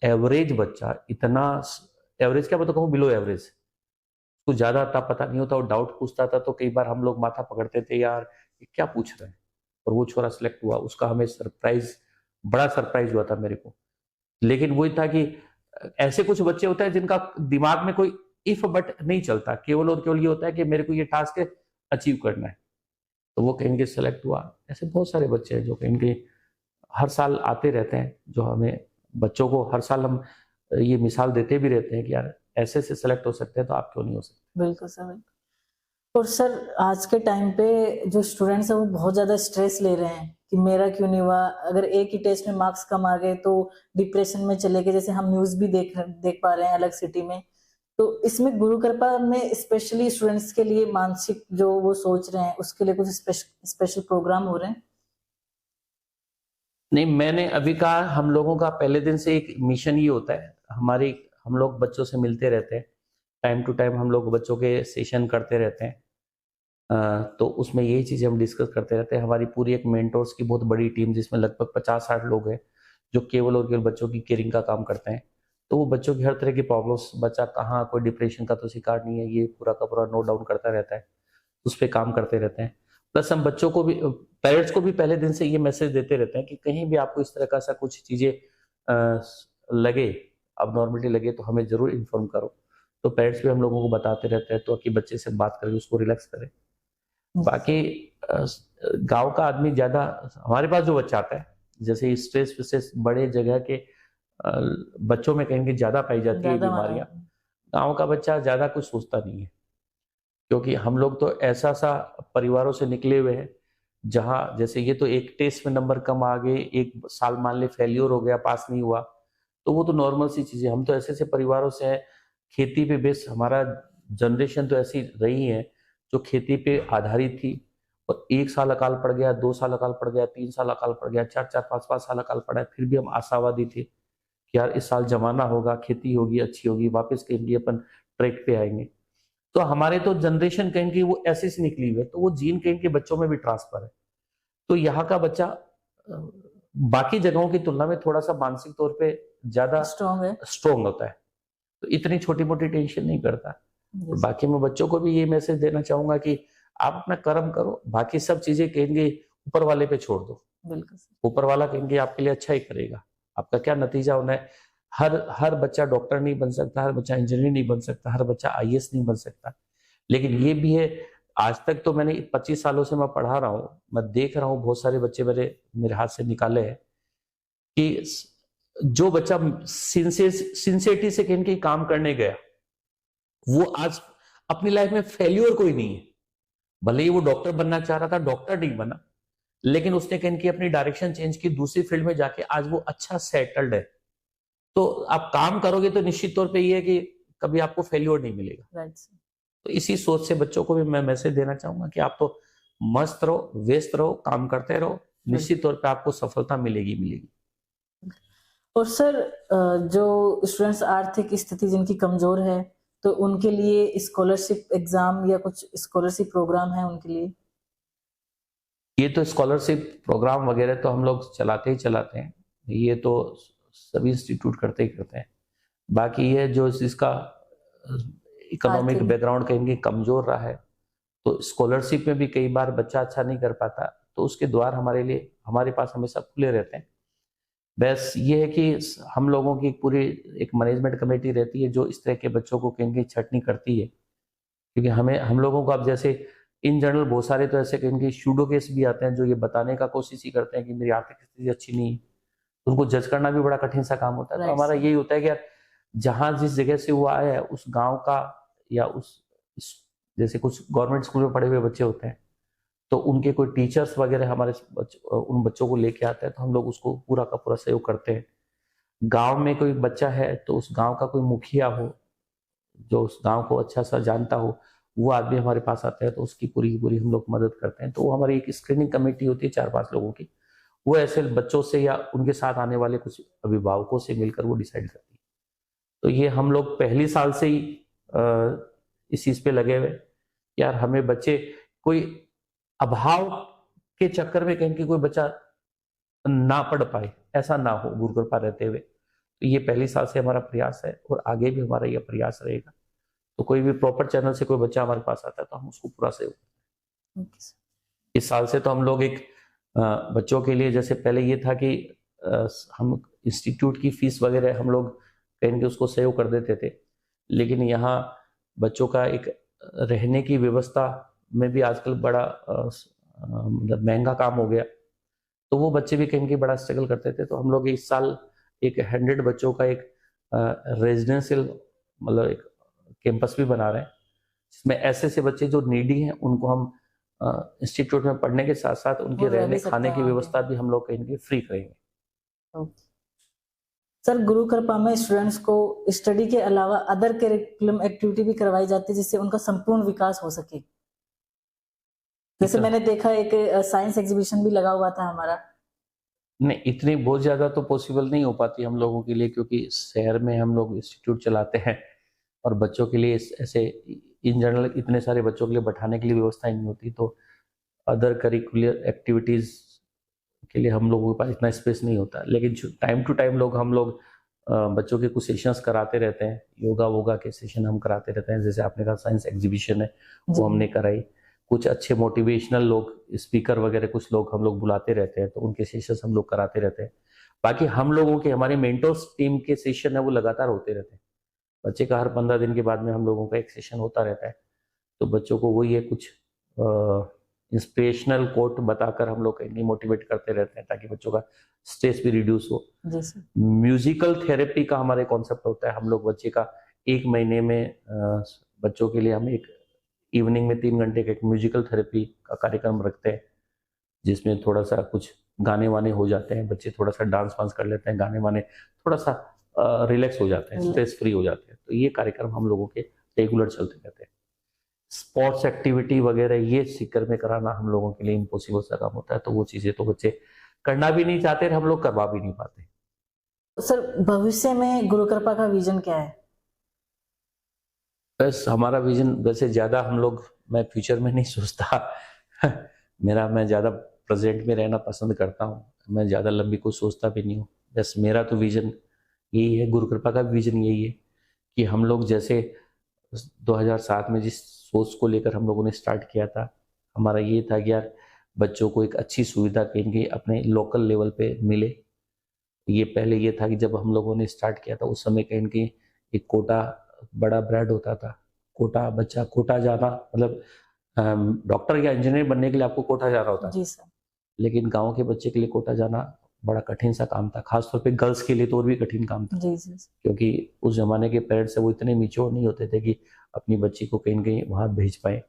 एवरेज बच्चा, इतना एवरेज क्या मतलब कहूँ, बिलो एवरेज, कुछ ज्यादा अता पता नहीं होता और डाउट पूछता था तो कई बार हम लोग माथा पकड़ते थे, यार ये क्या पूछ रहे हैं। और वो छोरा सिलेक्ट हुआ, उसका हमें सरप्राइज, बड़ा सरप्राइज हुआ था मेरे को। लेकिन वही था कि ऐसे कुछ बच्चे होते हैं जिनका दिमाग में कोई इफ बट नहीं चलता, केवल और केवल ये होता है कि मेरे को ये टास्क अचीव करना है, तो वो कहीं के सिलेक्ट हुआ। ऐसे बहुत सारे बच्चे हैं जो कहीं के हर साल आते रहते हैं, जो हमें बच्चों को हर साल हम ये मिसाल देते भी रहते हैं कि यार ऐसे से सिलेक्ट हो सकते हैं तो आप क्यों नहीं हो सकते। बिल्कुल सर, बिल्कुल। और सर आज के टाइम पे जो स्टूडेंट्स हैं वो बहुत ज्यादा स्ट्रेस ले रहे हैं कि मेरा क्यों नहीं हुआ, अगर एक ही टेस्ट में मार्क्स कम आ गए तो डिप्रेशन में चले गए, जैसे हम न्यूज भी देख पा रहे हैं अलग सिटी में। तो इसमें गुरु कृपा में स्पेशली स्टूडेंट्स के लिए मानसिक जो वो सोच रहे हैं उसके लिए कुछ स्पेशल प्रोग्राम हो रहे हैं? नहीं, मैंने अभी कहा, हम लोगों का पहले दिन से एक मिशन ये होता है, हम लोग बच्चों से मिलते रहते हैं, टाइम टू टाइम हम लोग बच्चों के सेशन करते रहते हैं। तो उसमें यही चीजें हम डिस्कस करते रहते हैं। हमारी पूरी एक मेंटोर्स की बहुत बड़ी टीम जिसमें लगभग 50-60 लोग हैं जो केवल और केवल बच्चों की केयरिंग का काम करते हैं। तो वो बच्चों की हर तरह की प्रॉब्लम्स, बच्चा कहाँ कोई डिप्रेशन का तो शिकार नहीं है, ये पूरा का पूरा नोट डाउन करता रहता है, उस पर काम करते रहते हैं। प्लस हम बच्चों को भी, पेरेंट्स को भी पहले दिन से ये मैसेज देते रहते हैं कि कहीं भी आपको इस तरह का सा कुछ चीजें लगे, अब नॉर्मलिटी लगे तो हमें जरूर इन्फॉर्म करो। तो पेरेंट्स भी हम लोगों को बताते रहते हैं तो कि बच्चे से बात करके उसको रिलैक्स करें। बाकी गांव का आदमी ज्यादा, हमारे पास जो बच्चा आता है, जैसे स्ट्रेस विस्ट्रेस बड़े जगह के बच्चों में कहीं ज्यादा पाई जाती है बीमारियां, गांव का बच्चा ज्यादा कुछ सोचता नहीं है, क्योंकि हम लोग तो ऐसा सा परिवारों से निकले हुए हैं जहां जैसे ये तो एक टेस्ट में नंबर कम आ गए, एक साल मान ले फेल्योर हो गया, पास नहीं हुआ, तो वो तो नॉर्मल सी चीजें। हम तो ऐसे ऐसे परिवारों से हैं, खेती पे बेस, हमारा जनरेशन तो ऐसी रही है जो खेती पे आधारित थी, और 1 साल अकाल पड़ गया, 2 साल अकाल पड़ गया, 3 साल अकाल पड़ गया, 4-4, 5-5 साल अकाल पड़ा है, फिर भी हम आशावादी थे कि यार इस साल जमाना होगा, खेती होगी, अच्छी होगी, वापस कहेंगे अपन ट्रैक पे आएंगे। तो हमारे तो जनरेशन कहीं की वो ऐसे से निकली हुई है, तो वो जीन कहीं के बच्चों में भी ट्रांसफर है। तो यहाँ का बच्चा बाकी जगहों की तुलना में थोड़ा सा मानसिक तौर पे ज्यादा स्ट्रॉन्ग होता है, तो इतनी छोटी मोटी टेंशन नहीं करता। बाकी मैं बच्चों को भी ये मैसेज देना चाहूंगा कि आप अपना कर्म करो, बाकी सब चीजें कहेंगे ऊपर वाले पे छोड़ दो। बिल्कुल, ऊपर वाला कहेंगे आपके लिए अच्छा ही करेगा, आपका क्या नतीजा होना है। हर बच्चा डॉक्टर नहीं बन सकता, हर बच्चा इंजीनियर नहीं बन सकता, हर बच्चा आईएएस नहीं बन सकता, लेकिन ये भी है, आज तक तो मैंने 25 सालों से मैं पढ़ा रहा हूँ, मैं देख रहा हूँ बहुत सारे बच्चे मेरे हाथ से निकाले हैं कि जो बच्चा सिंसियरिटी से कहीं काम करने गया, वो आज अपनी लाइफ में फेल्योर कोई नहीं है। भले ही वो डॉक्टर बनना चाह रहा था, डॉक्टर नहीं बना, लेकिन उसने कहीं अपनी डायरेक्शन चेंज की, दूसरी फील्ड में जाके आज वो अच्छा सेटल्ड है। तो आप काम करोगे तो निश्चित तौर पे ये है कि कभी आपको फेल्योर नहीं मिलेगा। तो इसी सोच से बच्चों को भी मैं मैसेज देना चाहूंगा कि आप तो मस्त रहो, व्यस्त रहो, काम करते रहो, निश्चित तौर पे आपको सफलता मिलेगी। और सर जो स्टूडेंट्स आर्थिक स्थिति जिनकी कमजोर है, तो उनके लिए स्कॉलरशिप एग्जाम या कुछ स्कॉलरशिप प्रोग्राम है उनके लिए? ये तो स्कॉलरशिप प्रोग्राम वगैरह तो हम लोग चलाते हैं, ये तो सभी इंस्टीट्यूट करते ही करते हैं। बाकी ये जो इसका इकोनॉमिक आर्थिक बैकग्राउंड कहेंगे कमजोर रहा है, तो स्कॉलरशिप में भी कई बार बच्चा अच्छा नहीं कर पाता, तो उसके द्वार हमारे पास हमेशा खुले रहते हैं। बस ये है कि हम लोगों की पूरी एक मैनेजमेंट कमेटी रहती है जो इस तरह के बच्चों को कहेंगे छटनी करती है, क्योंकि हम लोगों को अब जैसे इन जनरल बहुत सारे तो ऐसे कहेंगे शूडो केस भी आते हैं जो ये बताने का कोशिश ही करते हैं कि मेरी आर्थिक स्थिति अच्छी नहीं है, तो उनको जज करना भी बड़ा कठिन सा काम होता है। तो राइट हमारा सर। यही होता है कि यार जहां जिस जगह से वो आया है उस गांव का या जैसे कुछ गवर्नमेंट स्कूल में पढ़े हुए बच्चे होते हैं, तो उनके कोई टीचर्स वगैरह उन बच्चों को लेके आते हैं, तो हम लोग उसको पूरा का पूरा सहयोग करते हैं। गांव में कोई बच्चा है तो उस गांव का कोई मुखिया हो जो उस गांव को अच्छा सा जानता हो, वो आदमी हमारे पास आता है, तो उसकी पूरी की पूरी हम लोग मदद करते हैं। तो वो हमारी एक स्क्रीनिंग कमेटी होती है 4-5 लोगों की, वो ऐसे बच्चों से या उनके साथ आने वाले कुछ अभिभावकों से मिलकर वो डिसाइड करती है। तो ये हम लोग पहली साल से ही इस चीज पे लगे हुए यार, हमें बच्चे कोई अभाव के चक्कर में कहीं कि कोई बच्चा ना पढ़ पाए, ऐसा ना हो गुरु कृपा रहते हुए। तो ये पहली साल से हमारा प्रयास है और आगे भी हमारा यह प्रयास रहेगा। तो कोई भी प्रॉपर चैनल से कोई बच्चा हमारे पास आता है तो हम उसको पूरा सहयोग। Okay sir. इस साल से तो हम लोग एक बच्चों के लिए, जैसे पहले ये था कि हम इंस्टीट्यूट की फीस वगैरह हम लोग कहेंगे उसको सहयोग कर देते थे, लेकिन यहाँ बच्चों का एक रहने की व्यवस्था में भी आजकल बड़ा मतलब महंगा काम हो गया, तो वो बच्चे भी कहेंगे बड़ा स्ट्रगल करते थे। तो हम लोग इस साल एक 100 बच्चों का एक रेजिडेंशियल मतलब एक कैंपस भी बना रहे हैं, जिसमें ऐसे ऐसे बच्चे जो नीडी हैं उनको हम इंस्टीट्यूट में पढ़ने के साथ साथ उनके वो रह भी रहने सकते खाने हैं की वहाँ पे। व्यवस्था भी हम लोग कहेंगे फ्री करेंगे। ओके। सर, गुरु कृपा में स्टूडेंट्स को स्टडी के अलावा अदर करिकुलम एक्टिविटी भी करवाई जाती है जिससे उनका संपूर्ण विकास हो सके। जैसे मैंने देखा एक साइंस एग्जीबिशन भी लगा हुआ था हमारा। नहीं, इतनी बहुत ज्यादा तो पॉसिबल नहीं हो पाती हम लोगों के लिए, क्योंकि शहर में हम लोग इंस्टीट्यूट चलाते हैं और बच्चों के लिए ऐसे इन जनरल इतने सारे बच्चों के लिए बैठाने के लिए व्यवस्था ही नहीं होती। तो अदर करिकुलर एक्टिविटीज के लिए हम लोगों के पास इतना स्पेस नहीं होता, लेकिन टाइम टू टाइम हम लोग बच्चों के कुछ सेशंस कराते रहते हैं। योगा वोगा के सेशन हम कराते रहते हैं, जैसे आपने कहा साइंस एग्जीबिशन है वो हमने कराई। कुछ अच्छे मोटिवेशनल लोग स्पीकर वगैरह कुछ लोग हम लोग बुलाते रहते हैं, तो उनके सेशंस हम लोग कराते रहते हैं। बाकी हम लोगों के हमारे मेंटर्स टीम के सेशन है वो लगातार होते रहते हैं। बच्चे का हर 15 दिन के बाद में हम लोगों का एक सेशन होता रहता है, तो बच्चों को वही है कुछ इंस्पिरेशनल कोट बताकर हम लोग कहीं मोटिवेट करते रहते हैं ताकि बच्चों का स्ट्रेस भी रिड्यूस हो। म्यूजिकल थेरेपी का हमारे कॉन्सेप्ट होता है, हम लोग बच्चे का 1 महीने में बच्चों के लिए हम एक इवनिंग में 3 घंटे का एक म्यूजिकल थेरेपी का कार्यक्रम रखते हैं, जिसमें थोड़ा सा कुछ गाने वाने हो जाते हैं, बच्चे थोड़ा सा डांस वांस कर लेते हैं, गाने वाने थोड़ा सा रिलैक्स हो जाते हैं, स्ट्रेस फ्री हो जाते हैं। तो ये कार्यक्रम हम लोगों के रेगुलर चलते रहते हैं। स्पोर्ट्स एक्टिविटी वगैरह ये सीकर में कराना हम लोगों के लिए इम्पॉसिबल सा काम होता है, तो वो चीजें तो बच्चे करना भी नहीं चाहते और हम लोग करवा भी नहीं पाते। सर, भविष्य में गुरु कृपा का विजन क्या है? बस हमारा विजन वैसे ज्यादा मैं फ्यूचर में नहीं सोचता मैं ज्यादा प्रेजेंट में रहना पसंद करता हूँ, मैं ज्यादा लंबी कुछ सोचता भी नहीं हूँ। बस मेरा तो विजन यही है, गुरु कृपा का विजन यही है कि हम लोग जैसे 2007 में जिस सोच को लेकर हम लोगों ने स्टार्ट किया था, हमारा ये था कि यार बच्चों को एक अच्छी सुविधा कहेंगे अपने लोकल लेवल पे मिले। ये पहले ये था कि जब हम लोगों ने स्टार्ट किया था उस समय कहेंगे एक कोटा बड़ा ब्रांड होता था, कोटा बच्चा कोटा जाना मतलब डॉक्टर या इंजीनियर बनने के लिए आपको कोटा जाना होता जी सर। लेकिन गांव के बच्चे के लिए कोटा जाना बड़ा कठिन सा काम था, खासतौर पे गर्ल्स के लिए तो और भी कठिन काम था। जी जी। क्योंकि उस जमाने के पेरेंट्स वो इतने मैच्योर नहीं होते थे कि अपनी बच्ची को कहीं कहीं वहां भेज पाए।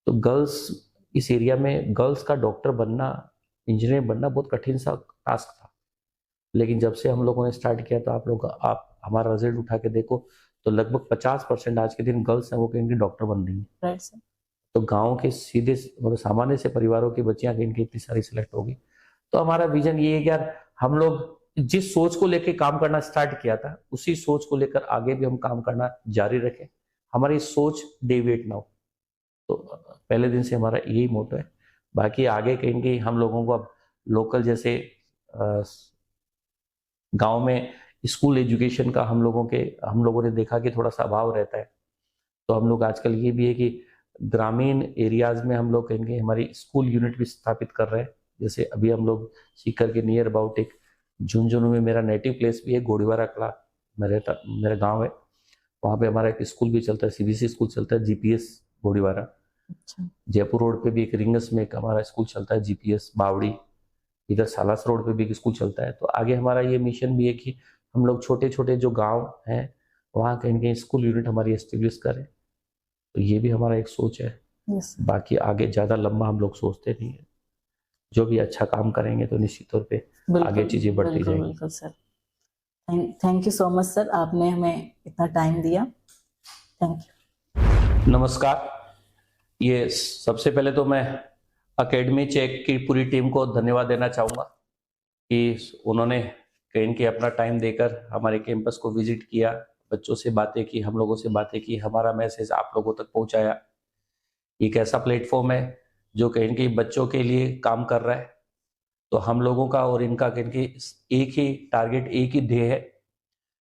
तो गर्ल्स इस एरिया में गर्ल्स का डॉक्टर बनना, इंजीनियर बनना बहुत कठिन सा टास्क था। लेकिन जब से हम लोगों ने स्टार्ट किया तो आप हमारा रिजल्ट उठा के देखो तो लगभग 50% आज के दिन गर्ल्स हैं वो कहीं डॉक्टर बन रही है। Right sir. तो गांव के सीधे मतलब सामान्य से परिवारों की बच्चियां कहीं इतनी सारी सिलेक्ट होगी। तो हमारा विजन ये है कि यार हम लोग जिस सोच को लेकर काम करना स्टार्ट किया था उसी सोच को लेकर आगे भी हम काम करना जारी रखें, हमारी सोच डेविएट ना हो। तो पहले दिन से हमारा यही मोटो है। बाकी आगे कहेंगे हम लोगों को अब लोकल जैसे गांव में स्कूल एजुकेशन का हम लोगों ने देखा कि थोड़ा सा अभाव रहता है, तो हम लोग आजकल ये भी है कि ग्रामीण एरियाज में हम लोग कहेंगे हमारी स्कूल यूनिट भी स्थापित कर रहे हैं। जैसे अभी हम लोग सीकर के नियर अबाउट एक झुंझुनू में मेरा नेटिव प्लेस भी है, गोड़ीवारा कला मेरा गांव है। वहाँ पे हमारा एक स्कूल भी चलता है, सीबीएसई स्कूल चलता है, जीपीएस गोड़ीवारा। अच्छा। जयपुर रोड पे भी एक रिंगस में एक हमारा स्कूल चलता है, जीपीएस बावड़ी। इधर सालास रोड पे भी एक स्कूल चलता है। तो आगे हमारा ये मिशन भी है कि हम लोग छोटे छोटे जो गांव हैं वहाँ कहीं ना कहीं स्कूल यूनिट हमारी एस्टेब्लिश करें। तो ये भी हमारा एक सोच है। यस बाकी आगे ज़्यादा लंबा हम लोग सोचते नहीं है। जो भी अच्छा काम करेंगे तो निश्चित तौर पे आगे चीज़ें बढ़ती जाएंगी। बिल्कुल sir. Thank you so much sir, आपने हमें इतना टाइम दिया। Thank you. नमस्कार। ये सबसे पहले तो मैं अकेडमी चेक की पूरी टीम को धन्यवाद देना चाहूँगा कि उन्होंने कहीं के अपना टाइम देकर हमारे कैंपस को विजिट किया, बच्चों से बातें की, हम लोगों से बातें की, हमारा मैसेज आप लोगों तक पहुंचाया। एक ऐसा प्लेटफॉर्म है जो कहीं के बच्चों के लिए काम कर रहा है। तो हम लोगों का और इनका कहीं के एक ही टारगेट, एक ही ध्येय है।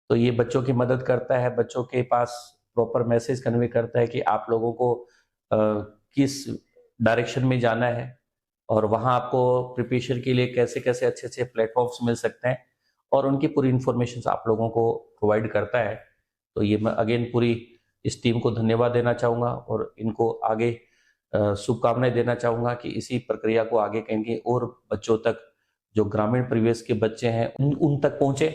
तो ये बच्चों की मदद करता है, बच्चों के पास प्रॉपर मैसेज कन्वे करता है कि आप लोगों को किस डायरेक्शन में जाना है और वहाँ आपको प्रिपरेशन के लिए कैसे कैसे अच्छे अच्छे प्लेटफॉर्म्स मिल सकते हैं, और उनकी पूरी इंफॉर्मेशन आप लोगों को प्रोवाइड करता है। तो ये मैं अगेन पूरी इस टीम को धन्यवाद देना चाहूँगा और इनको आगे शुभकामनाएं देना चाहूँगा कि इसी प्रक्रिया को आगे कहेंगे और बच्चों तक, जो ग्रामीण परिवेश के बच्चे हैं उन तक पहुँचे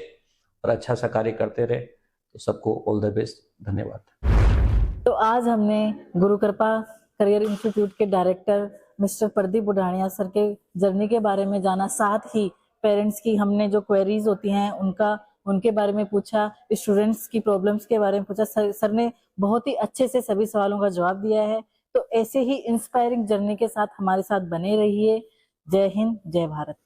और अच्छा सा कार्य करते रहे। तो सबको ऑल द बेस्ट, धन्यवाद। तो आज हमने गुरु कृपा करियर इंस्टीट्यूट के director mister Pradeep Budhania sir के जर्नी के बारे में जाना, साथ ही पेरेंट्स की हमने जो क्वेरीज होती हैं उनके बारे में पूछा, स्टूडेंट्स की प्रॉब्लम्स के बारे में पूछा। सर ने बहुत ही अच्छे से सभी सवालों का जवाब दिया है। तो ऐसे ही इंस्पायरिंग जर्नी के साथ हमारे साथ बने रहिए। जय हिंद, जय भारत।